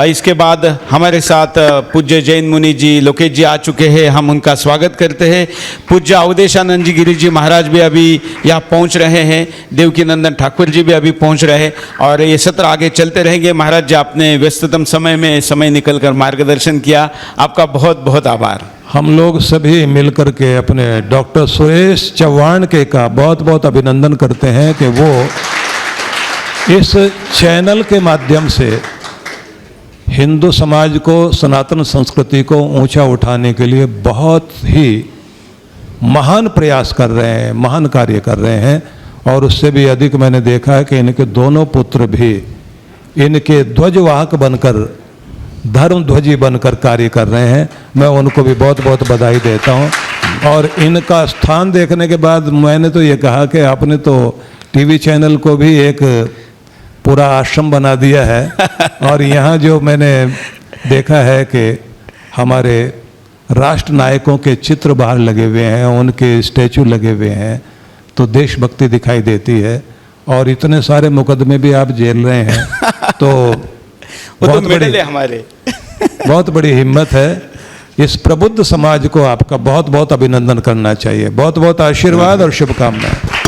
इसके बाद हमारे साथ पूज्य जैन मुनि जी लोकेश जी आ चुके हैं, हम उनका स्वागत करते हैं। पूज्य अवधेशानंद जी गिरी जी महाराज भी अभी यहाँ पहुँच रहे हैं, देवकी नंदन ठाकुर जी भी अभी पहुँच रहे हैं और ये सत्र आगे चलते रहेंगे। महाराज जी आपने व्यस्ततम समय में समय निकलकर मार्गदर्शन किया, आपका बहुत बहुत आभार। हम लोग सभी मिलकर के अपने डॉक्टर सुरेश चौहान के का बहुत बहुत अभिनंदन करते हैं कि वो इस चैनल के माध्यम से हिंदू समाज को, सनातन संस्कृति को ऊंचा उठाने के लिए बहुत ही महान प्रयास कर रहे हैं, महान कार्य कर रहे हैं। और उससे भी अधिक मैंने देखा है कि इनके दोनों पुत्र भी इनके ध्वजवाहक बनकर, धर्म ध्वजी बनकर कार्य कर रहे हैं। मैं उनको भी बहुत बहुत बधाई देता हूं। और इनका स्थान देखने के बाद मैंने तो ये कहा कि आपने तो टीवी चैनल को भी एक पूरा आश्रम बना दिया है। और यहाँ जो मैंने देखा है कि हमारे राष्ट्र नायकों के चित्र बाहर लगे हुए हैं, उनके स्टैचू लगे हुए हैं, तो देशभक्ति दिखाई देती है। और इतने सारे मुकदमे भी आप झेल रहे हैं, तो वो तो मेडल है हमारे। बहुत बड़ी हिम्मत है। इस प्रबुद्ध समाज को आपका बहुत बहुत अभिनंदन करना चाहिए। बहुत बहुत आशीर्वाद और शुभकामनाएं।